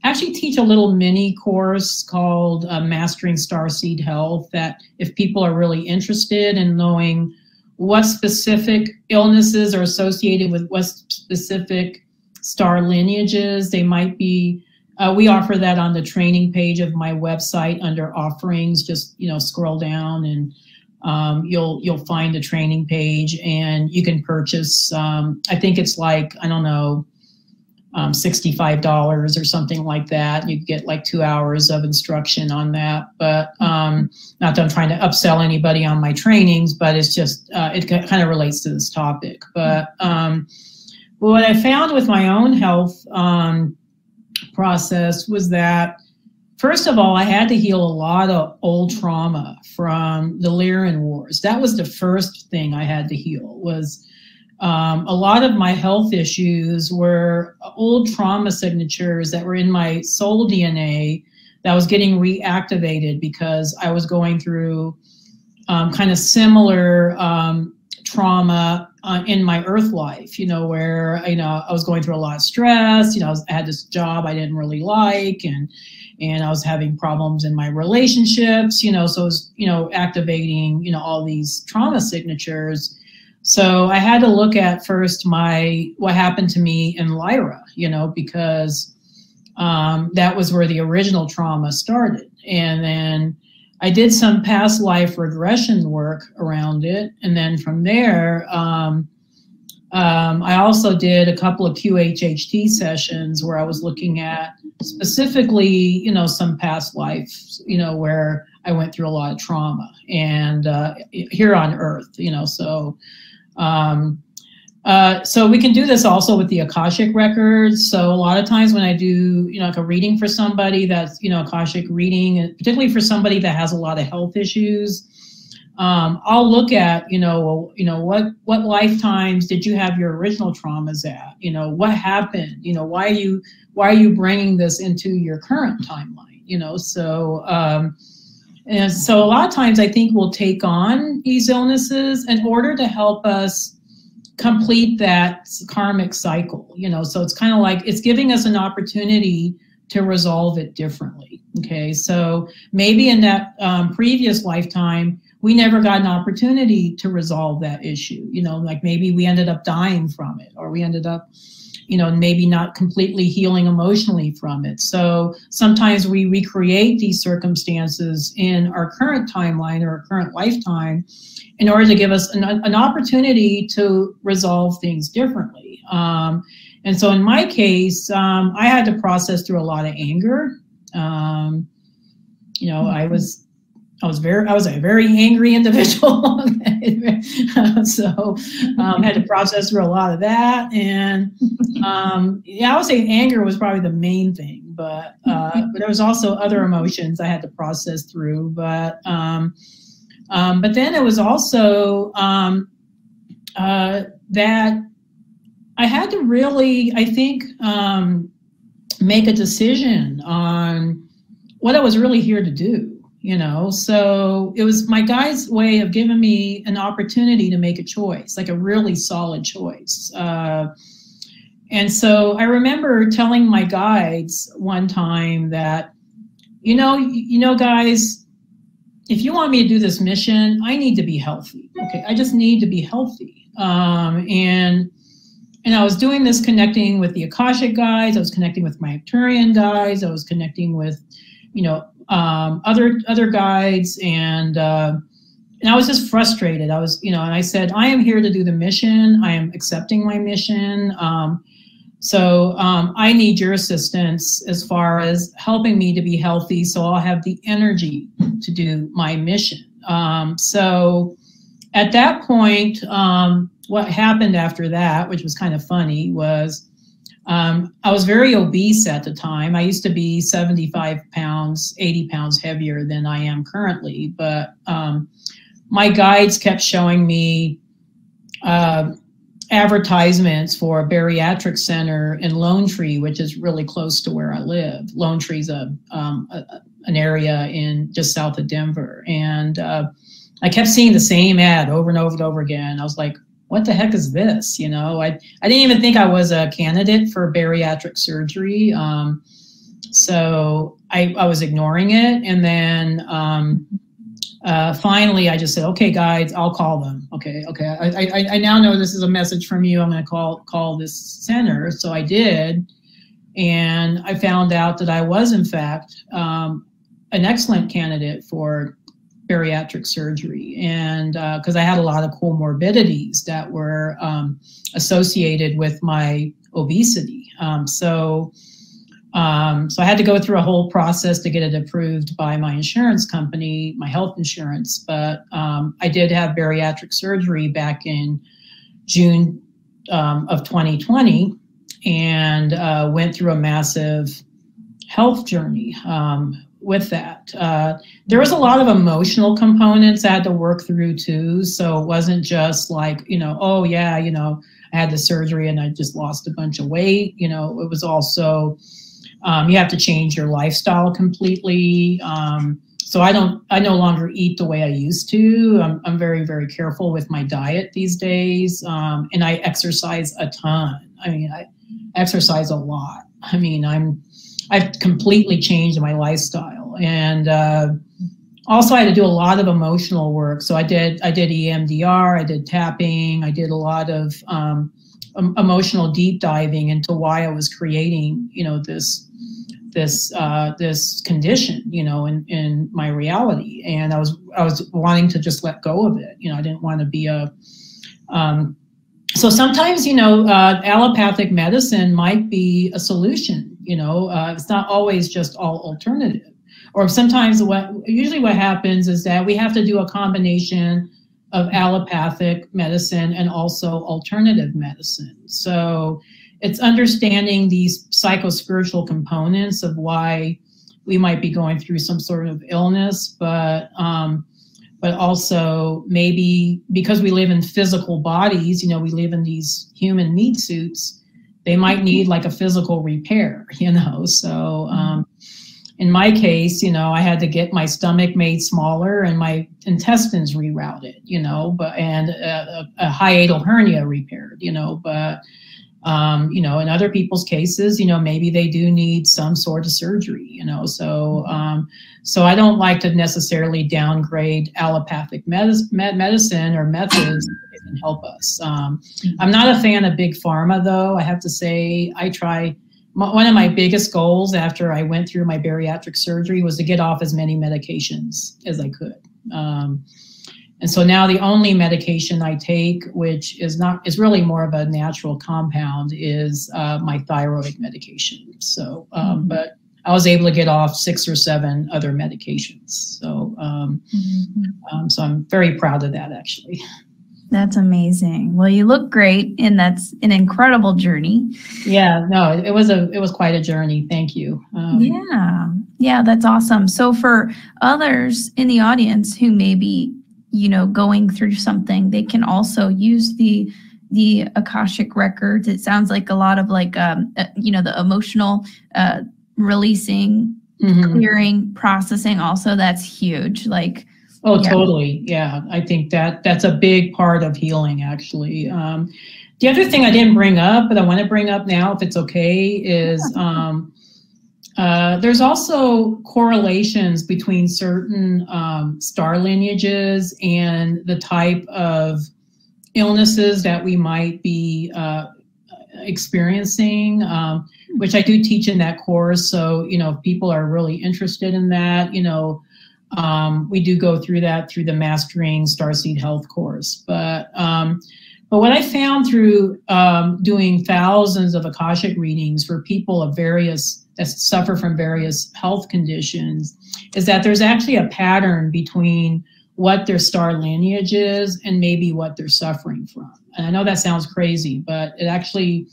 actually teach a little mini course called Mastering Starseed Health, that if people are really interested in knowing what specific illnesses are associated with what specific star lineages they might be, we offer that on the training page of my website under offerings. Just scroll down and you'll find the training page, and you can purchase. I think it's like, I don't know, $65 or something like that. You get like 2 hours of instruction on that. But not that I'm trying to upsell anybody on my trainings, but it's just it kind of relates to this topic. But what I found with my own health process was that, first of all, I had to heal a lot of old trauma from the Lyran Wars. That was the first thing I had to heal. Was a lot of my health issues were old trauma signatures that were in my soul DNA that was getting reactivated because I was going through kind of similar trauma in my Earth life, where, I was going through a lot of stress, I had this job I didn't really like, and I was having problems in my relationships, so it was, activating, all these trauma signatures. So I had to look at first what happened to me in Lyra, because that was where the original trauma started. And then I did some past life regression work around it. And then from there, I also did a couple of QHHT sessions where I was looking at specifically, some past lives, where I went through a lot of trauma, and here on Earth, so so we can do this also with the Akashic records. So a lot of times when I do, like a reading for somebody that's, Akashic reading, and particularly for somebody that has a lot of health issues, I'll look at, what lifetimes did you have your original traumas at? What happened? Why are you bringing this into your current timeline? So, and so a lot of times I think we'll take on these illnesses in order to help us complete that karmic cycle, so it's kind of like it's giving us an opportunity to resolve it differently. Okay, so maybe in that previous lifetime, we never got an opportunity to resolve that issue, like maybe we ended up dying from it, or we ended up, you know, maybe not completely healing emotionally from it. So sometimes we recreate these circumstances in our current timeline or our current lifetime in order to give us an opportunity to resolve things differently. And so in my case, I had to process through a lot of anger. You know, I was a very angry individual. So had to process through a lot of that. And yeah, I would say anger was probably the main thing, but there was also other emotions I had to process through. But then it was also that I had to really, I think, make a decision on what I was really here to do. You know, so it was my guide's way of giving me an opportunity to make a choice, like a really solid choice. And so I remember telling my guides one time that, you know, guys, if you want me to do this mission, I need to be healthy. Okay, I just need to be healthy. And I was doing this, connecting with the Akashic guides. I was connecting with my Arcturian guides. I was connecting with, you know, other guides, and I was just frustrated. I was, you know, and I said, I am here to do the mission. I am accepting my mission. So I need your assistance as far as helping me to be healthy, so I'll have the energy to do my mission. So at that point, what happened after that, which was kind of funny, was I was very obese at the time. I used to be 75 pounds, 80 pounds heavier than I am currently. But my guides kept showing me advertisements for a bariatric center in Lone Tree, which is really close to where I live. Lone Tree is an area in just south of Denver. And I kept seeing the same ad over and over and over again. I was like, what the heck is this? You know, I didn't even think I was a candidate for bariatric surgery. So I was ignoring it. And then finally I just said, okay, guys, I'll call them. Okay. I now know this is a message from you. I'm going to call this center. So I did. And I found out that I was, in fact, an excellent candidate for bariatric surgery, and because I had a lot of comorbidities that were associated with my obesity. So I had to go through a whole process to get it approved by my insurance company, my health insurance. But I did have bariatric surgery back in June of 2020, and went through a massive health journey with that. There was a lot of emotional components I had to work through too. So it wasn't just like, you know, oh yeah, you know, I had the surgery and I just lost a bunch of weight. You know, it was also, you have to change your lifestyle completely. So I no longer eat the way I used to. I'm very, very careful with my diet these days. And I exercise a ton. I mean, I exercise a lot. I mean, I've completely changed my lifestyle, and also I had to do a lot of emotional work. So I did EMDR, I did tapping, I did a lot of emotional deep diving into why I was creating, you know, this condition, you know, in my reality, and I was wanting to just let go of it. You know, I didn't want to be a so sometimes, you know, allopathic medicine might be a solution. You know, it's not always just all alternative. Or sometimes usually what happens is that we have to do a combination of allopathic medicine and also alternative medicine. So it's understanding these psychospiritual components of why we might be going through some sort of illness, but also maybe because we live in physical bodies, you know, we live in these human meat suits, they might need like a physical repair, you know. So in my case, you know, I had to get my stomach made smaller and my intestines rerouted, you know, and a hiatal hernia repaired, you know. But you know, in other people's cases, you know, maybe they do need some sort of surgery, you know. So so I don't like to necessarily downgrade allopathic medicine or methods and help us. I'm not a fan of big pharma, though. I have to say, one of my biggest goals after I went through my bariatric surgery was to get off as many medications as I could. And so now the only medication I take, which is really more of a natural compound, is my thyroid medication. So, but I was able to get off 6 or 7 other medications. So, so I'm very proud of that, actually. That's amazing. Well, you look great, and that's an incredible journey. Yeah, no, it was quite a journey. Thank you. Yeah, that's awesome. So for others in the audience who may be, going through something, they can also use the Akashic records. It sounds like a lot of the emotional releasing, clearing, processing. Also, that's huge. Oh, yeah. Totally. Yeah. I think that's a big part of healing, actually. The other thing I didn't bring up, but I want to bring up now, if it's okay, is there's also correlations between certain star lineages and the type of illnesses that we might be experiencing, which I do teach in that course. So, if people are really interested in that, we do go through that through the Mastering Starseed Health course. But what I found through doing thousands of Akashic readings for people that suffer from various health conditions is that there's actually a pattern between what their star lineage is and maybe what they're suffering from. And I know that sounds crazy, but it actually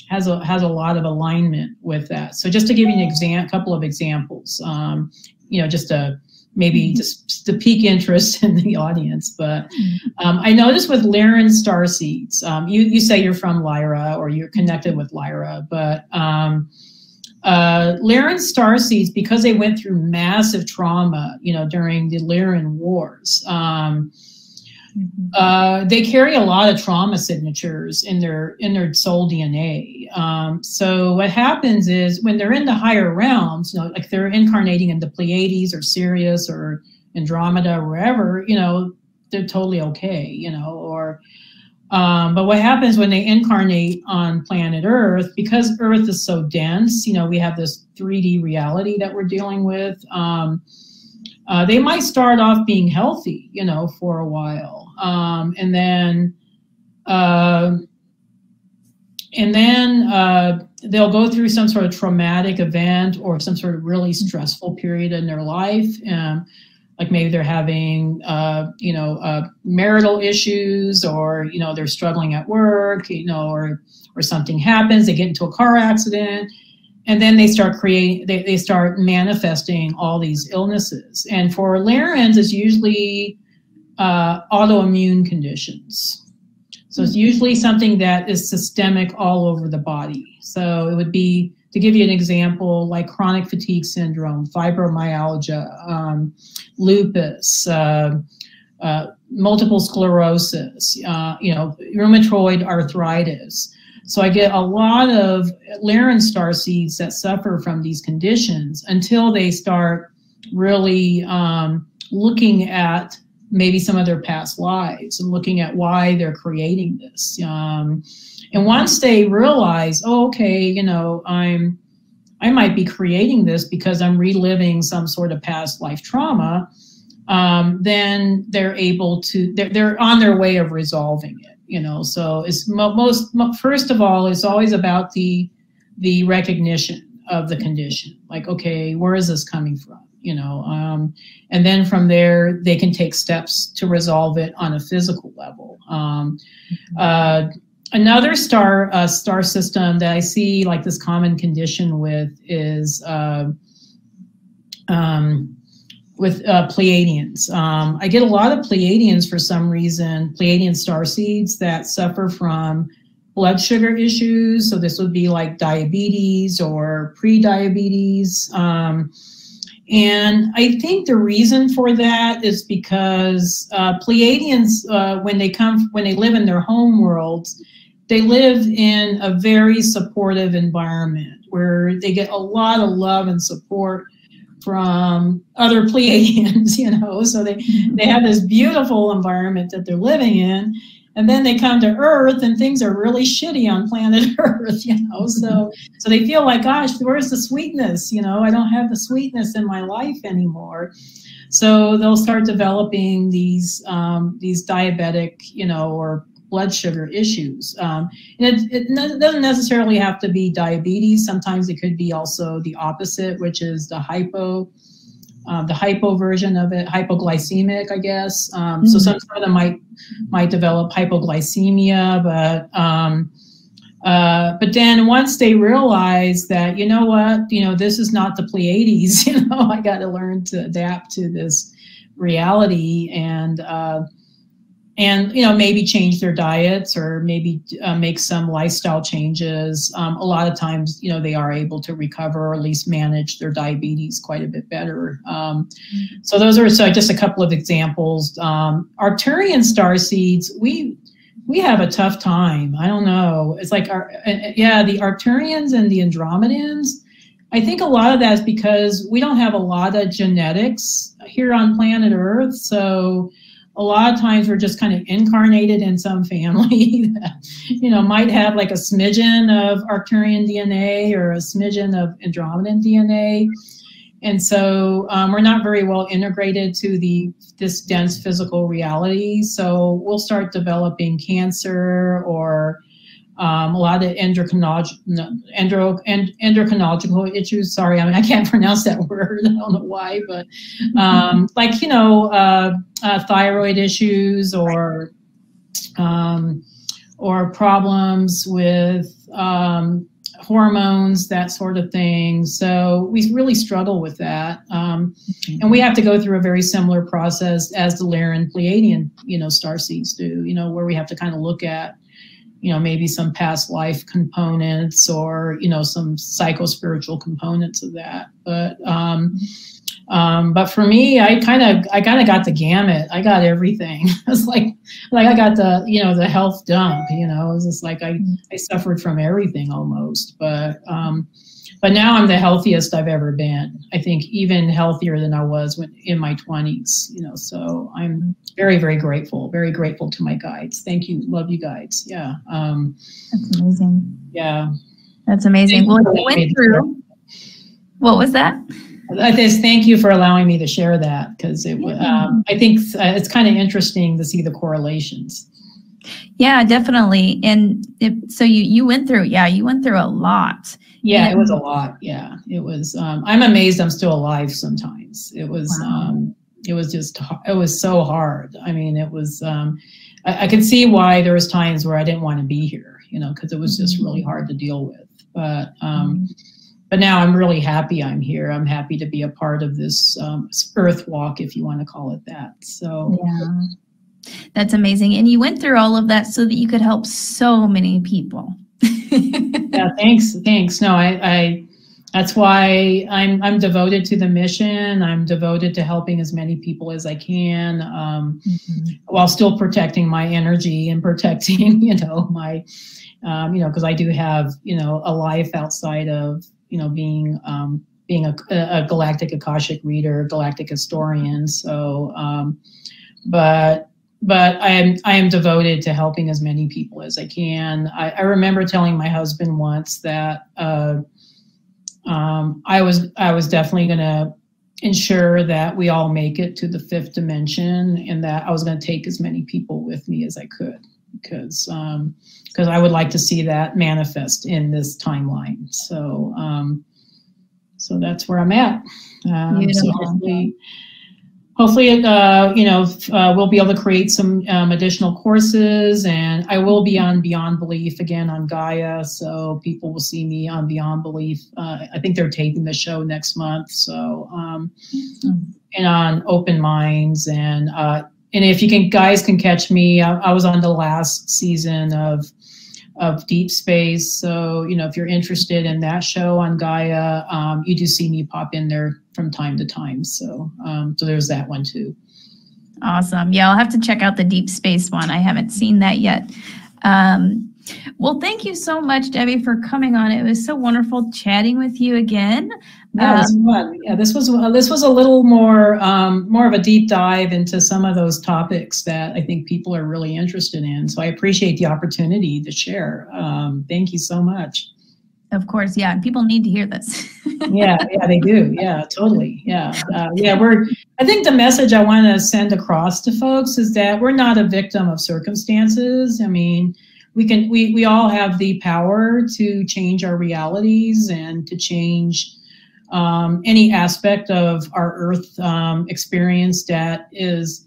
has a lot of alignment with that. So just to give you a couple of examples, just to pique interest in the audience. But I noticed with Lyran starseeds, you say you're from Lyra or you're connected with Lyra, but Lyran starseeds, because they went through massive trauma, during the Lyran wars, they carry a lot of trauma signatures in their soul DNA. So what happens is when they're in the higher realms, like they're incarnating in the Pleiades or Sirius or Andromeda or wherever, they're totally okay, but what happens when they incarnate on planet Earth, because Earth is so dense, we have this 3D reality that we're dealing with. They might start off being healthy, for a while. And then they'll go through some sort of traumatic event or some sort of really stressful period in their life. Like maybe they're having, marital issues, or, they're struggling at work, or something happens, they get into a car accident. And then they start they start manifesting all these illnesses. And for Lyrans, it's usually autoimmune conditions. So it's usually something that is systemic all over the body. So it would be, to give you an example, like chronic fatigue syndrome, fibromyalgia, lupus, multiple sclerosis, rheumatoid arthritis. So I get a lot of Lyran starseeds that suffer from these conditions until they start really looking at maybe some of their past lives and looking at why they're creating this. And once they realize, oh, okay, I might be creating this because I'm reliving some sort of past life trauma, then they're able to, they're on their way of resolving it. So it's first of all, it's always about the recognition of the condition. Like, okay, where is this coming from? And then from there, they can take steps to resolve it on a physical level. Another star system that I see like this common condition with is with Pleiadians. I get a lot of Pleiadians for some reason, Pleiadian starseeds that suffer from blood sugar issues. So this would be like diabetes or pre-diabetes. And I think the reason for that is because Pleiadians, when they live in their home worlds, they live in a very supportive environment where they get a lot of love and support from other Pleiadians, so they have this beautiful environment that they're living in. And then they come to Earth and things are really shitty on planet Earth, so they feel like, gosh, where's the sweetness? I don't have the sweetness in my life anymore. So they'll start developing these diabetic, or blood sugar issues. And it doesn't necessarily have to be diabetes. Sometimes it could be also the opposite, which is the hypo version of it, hypoglycemic, I guess. So some of them might develop hypoglycemia, but then once they realize that, this is not the Pleiades, I got to learn to adapt to this reality and maybe change their diets or maybe make some lifestyle changes. A lot of times, they are able to recover or at least manage their diabetes quite a bit better. So those are just a couple of examples. Arcturian starseeds, we have a tough time. I don't know. It's like, the Arcturians and the Andromedans, I think a lot of that is because we don't have a lot of genetics here on planet Earth. So a lot of times we're just kind of incarnated in some family that, might have like a smidgen of Arcturian DNA or a smidgen of Andromedan DNA. And so we're not very well integrated to this dense physical reality. So we'll start developing cancer or a lot of endocrinological issues. Sorry, I can't pronounce that word. I don't know why, but thyroid issues or problems with hormones, that sort of thing. So we really struggle with that. And we have to go through a very similar process as the Lyran Pleiadian, starseeds do, where we have to kind of look at, maybe some past life components or, some psycho-spiritual components of that. But for me, I kind of got the gamut. I got everything. It's like I got the, the health dump, it was just like I suffered from everything almost. But now I'm the healthiest I've ever been. I think even healthier than I was in my 20s, so I'm very, very grateful to my guides. Thank you. Love you guides. Yeah. That's amazing. Yeah. That's amazing. Well, you went through, what was that? Thank you for allowing me to share that, because I think it's kind of interesting to see the correlations. Yeah, definitely. And so you went through a lot. Yeah, it was a lot. Yeah, it was. I'm amazed I'm still alive sometimes. It was. Wow. It was so hard. I mean, it was. I could see why there was times where I didn't want to be here. Because it was just really hard to deal with. But now I'm really happy I'm here. I'm happy to be a part of this earth walk, if you want to call it that. So yeah, that's amazing. And you went through all of that so that you could help so many people. Yeah, thanks. No, I that's why I'm devoted to the mission. I'm devoted to helping as many people as I can, while still protecting my energy and protecting, my, because I do have, a life outside of, being a galactic Akashic reader, galactic historian. So, but I am devoted to helping as many people as I can. I remember telling my husband once that I was definitely going to ensure that we all make it to the 5th dimension, and that I was going to take as many people with me as I could, because I would like to see that manifest in this timeline. So so that's where I'm at. So hopefully we'll be able to create some additional courses, and I will be on Beyond Belief again on Gaia, so people will see me on Beyond Belief. I think they're taping the show next month, so and on Open Minds, and if you guys can catch me, I was on the last season of Deep Space, so if you're interested in that show on Gaia, you do see me pop in there from time to time. So so there's that one too. Awesome. Yeah, I'll have to check out the Deep Space one. I haven't seen that yet. Well, thank you so much, Debbie, for coming on. It was so wonderful chatting with you again. Yeah, it was fun. Yeah, this was a little more more of a deep dive into some of those topics that I think people are really interested in. So I appreciate the opportunity to share. Thank you so much. Of course, yeah. People need to hear this. Yeah, they do. Yeah, totally. Yeah, I think the message I want to send across to folks is that we're not a victim of circumstances. I mean, we all have the power to change our realities and to change any aspect of our Earth experience that is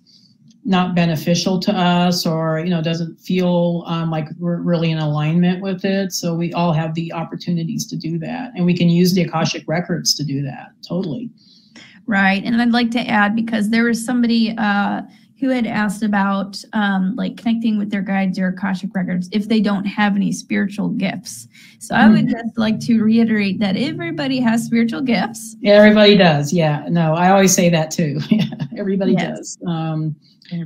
not beneficial to us, or doesn't feel like we're really in alignment with it. So we all have the opportunities to do that, and we can use the Akashic records to do that. Totally. Right. And I'd like to add, because there was somebody who had asked about like connecting with their guides or Akashic records if they don't have any spiritual gifts. So I would just like to reiterate that everybody has spiritual gifts. Yeah, everybody does. Yeah, no, I always say that too. Yeah, everybody does.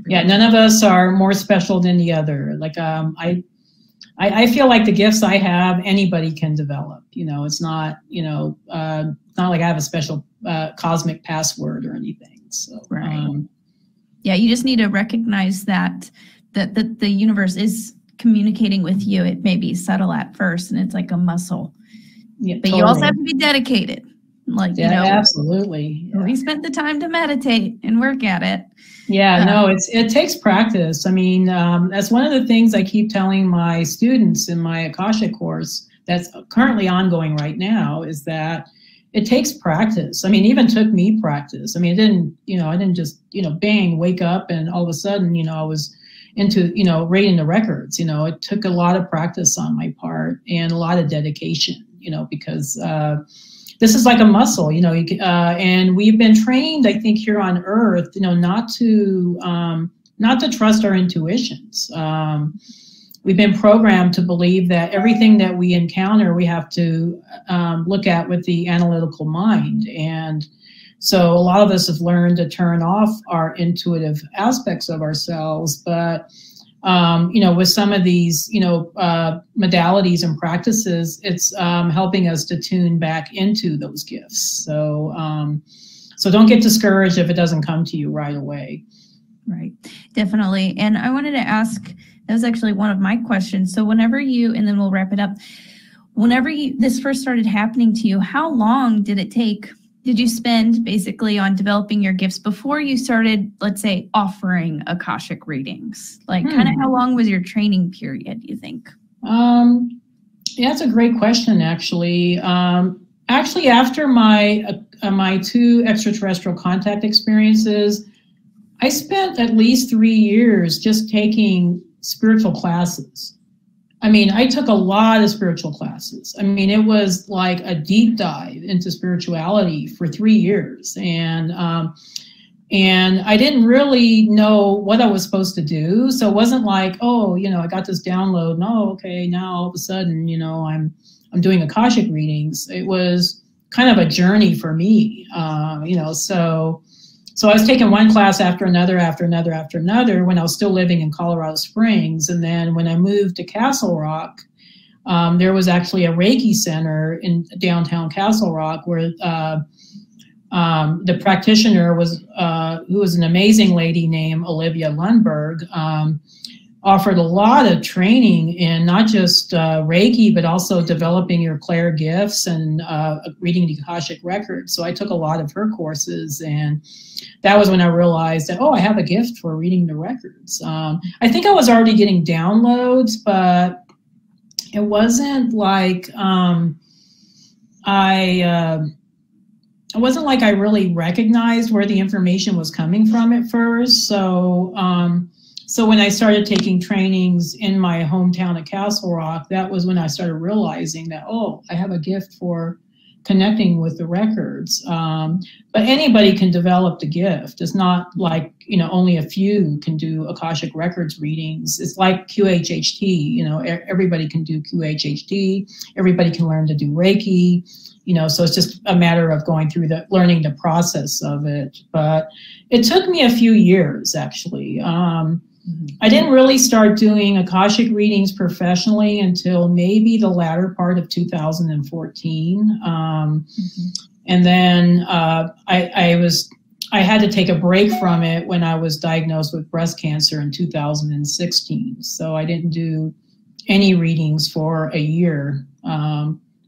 Yeah, none of us are more special than the other. Like I feel like the gifts I have, anybody can develop. It's not not like I have a special cosmic password or anything. So yeah, you just need to recognize that the universe is communicating with you. It may be subtle at first, and it's like a muscle. Yeah, but you also have to be dedicated. Like, absolutely. Yeah. We spent the time to meditate and work at it. Yeah, no, it takes practice. I mean, that's one of the things I keep telling my students in my Akashic course that's currently ongoing right now, is that it takes practice. I mean, it even took me practice. I mean, I didn't just, bang, wake up and all of a sudden, I was into, reading the records. It took a lot of practice on my part and a lot of dedication, because this is like a muscle, and we've been trained, I think, here on Earth, not to trust our intuitions. We've been programmed to believe that everything that we encounter, we have to look at with the analytical mind. And so a lot of us have learned to turn off our intuitive aspects of ourselves. But, with some of these, modalities and practices, it's helping us to tune back into those gifts. So, so don't get discouraged if it doesn't come to you right away. Right, definitely. And I wanted to ask, that was actually one of my questions. So whenever and then we'll wrap it up. Whenever this first started happening to you, how long did you spend basically on developing your gifts before you started, let's say, offering Akashic readings? Like kind of how long was your training period, do you think? Yeah, that's a great question, actually. Actually, after my 2 extraterrestrial contact experiences, I spent at least 3 years just taking spiritual classes. I mean, I took a lot of spiritual classes. I mean, it was like a deep dive into spirituality for 3 years. And I didn't really know what I was supposed to do. So it wasn't like, oh, I got this download. No, okay, now all of a sudden, I'm doing Akashic readings. It was kind of a journey for me, So I was taking one class after another when I was still living in Colorado Springs. And then when I moved to Castle Rock, there was actually a Reiki center in downtown Castle Rock where the practitioner who was an amazing lady named Olivia Lundberg, offered a lot of training in not just Reiki, but also developing your clair gifts and reading the Akashic records. So I took a lot of her courses, and that was when I realized that, I have a gift for reading the records. I think I was already getting downloads, but it wasn't like it wasn't like I really recognized where the information was coming from at first. So when I started taking trainings in my hometown of Castle Rock, that was when I started realizing that, I have a gift for connecting with the records. But anybody can develop the gift. It's not like, only a few can do Akashic records readings. It's like QHHT, everybody can do QHHT. Everybody can learn to do Reiki. So it's just a matter of going through learning the process of it. But it took me a few years, actually. I didn't really start doing Akashic readings professionally until maybe the latter part of 2014. And then I had to take a break from it when I was diagnosed with breast cancer in 2016. So I didn't do any readings for a year,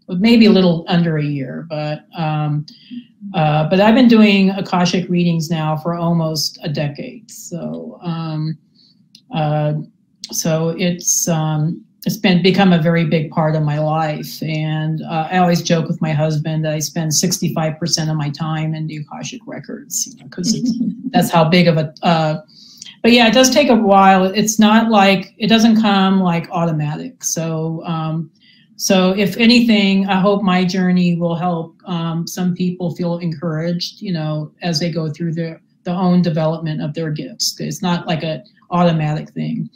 maybe a little under a year. But I've been doing Akashic readings now for almost a decade. So it's become a very big part of my life. And I always joke with my husband that I spend 65% of my time in the Akashic records, because that's how big of a, but yeah, it does take a while. It's not like, it doesn't come like automatic. So, so if anything, I hope my journey will help some people feel encouraged, as they go through their own development of their gifts. It's not like an automatic thing.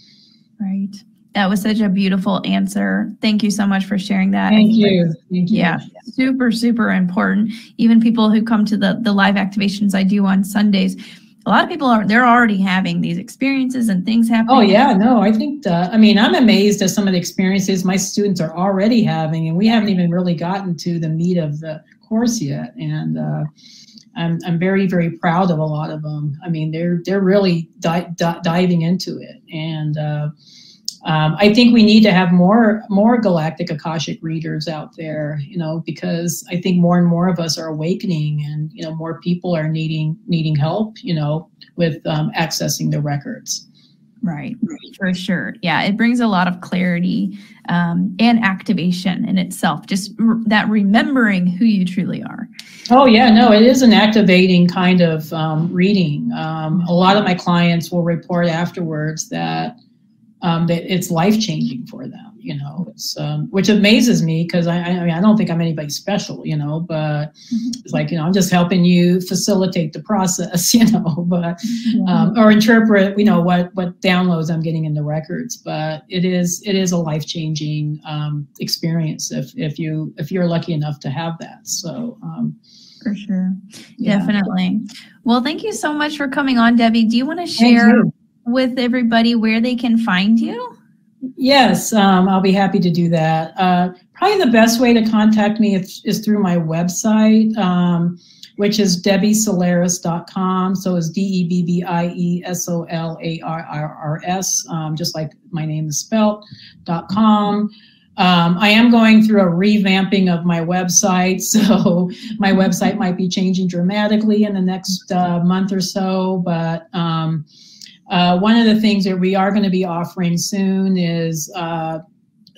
Right. That was such a beautiful answer. Thank you so much for sharing that. Thank you. Thank you. Yeah, super, super important. Even people who come to the live activations I do on Sundays, a lot of people they're already having these experiences and things happening. Oh yeah, no, I think I'm amazed at some of the experiences my students are already having, and we haven't even really gotten to the meat of the course yet. And I'm very, very proud of a lot of them. I mean, they're really diving into it. And I think we need to have more galactic Akashic readers out there, because I think more and more of us are awakening, and more people are needing help, with accessing the records. Right, for sure. Yeah, it brings a lot of clarity and activation in itself, just that remembering who you truly are. Oh yeah, no, it is an activating kind of reading. A lot of my clients will report afterwards that it's life-changing for them, it's, which amazes me, because I don't think I'm anybody special, but it's like, I'm just helping you facilitate the process, but, or interpret, what downloads I'm getting in the records. But it is a life-changing experience if you're lucky enough to have that. So, for sure. Yeah. Definitely. Well, thank you so much for coming on, Debbie. Do you want to share with everybody where they can find you? Yes, I'll be happy to do that. Probably the best way to contact me is through my website, which is debbiesolaris.com. So it's DEBBIESOLARRS, just like my name is spelled, .com. I am going through a revamping of my website, so my website might be changing dramatically in the next month or so, but one of the things that we are going to be offering soon is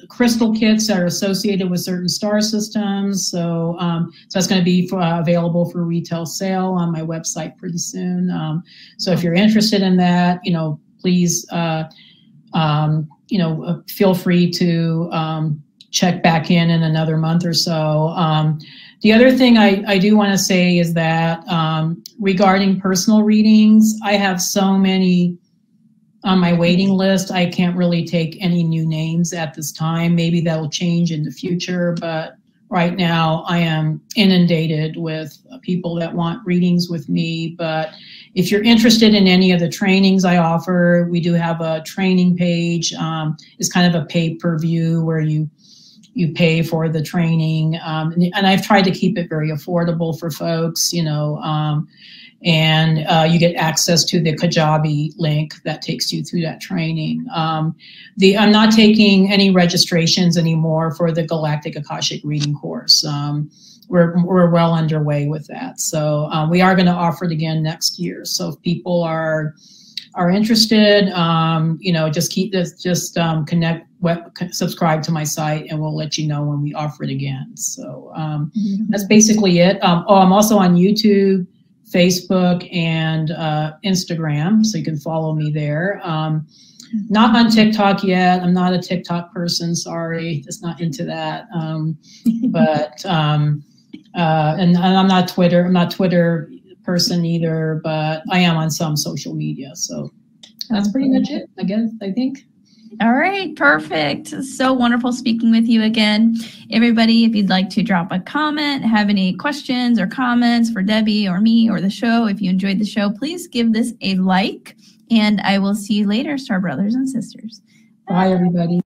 crystal kits that are associated with certain star systems. So, so that's going to be available for retail sale on my website pretty soon. So if you're interested in that, please, feel free to check back in another month or so. The other thing I do want to say is that regarding personal readings, I have so many on my waiting list. I can't really take any new names at this time. Maybe that'll change in the future, but right now I am inundated with people that want readings with me. But if you're interested in any of the trainings I offer, we do have a training page. It's kind of a pay-per-view where you pay for the training. And I've tried to keep it very affordable for folks, and you get access to the Kajabi link that takes you through that training. I'm not taking any registrations anymore for the Galactic Akashic Reading course. We're well underway with that. So we are going to offer it again next year. So if people are interested, just connect, subscribe to my site, and we'll let you know when we offer it again. So that's basically it. I'm also on YouTube, Facebook, and Instagram, so you can follow me there. Not on TikTok yet. I'm not a TikTok person, sorry, just not into that. And I'm not Twitter. I'm not Twitter person either, but I am on some social media. So that's pretty much it, I guess, I think. All right, perfect. So wonderful speaking with you again. Everybody, if you'd like to drop a comment, have any questions or comments for Debbie or me or the show, if you enjoyed the show, please give this a like, and I will see you later, Star Brothers and Sisters. Bye, everybody.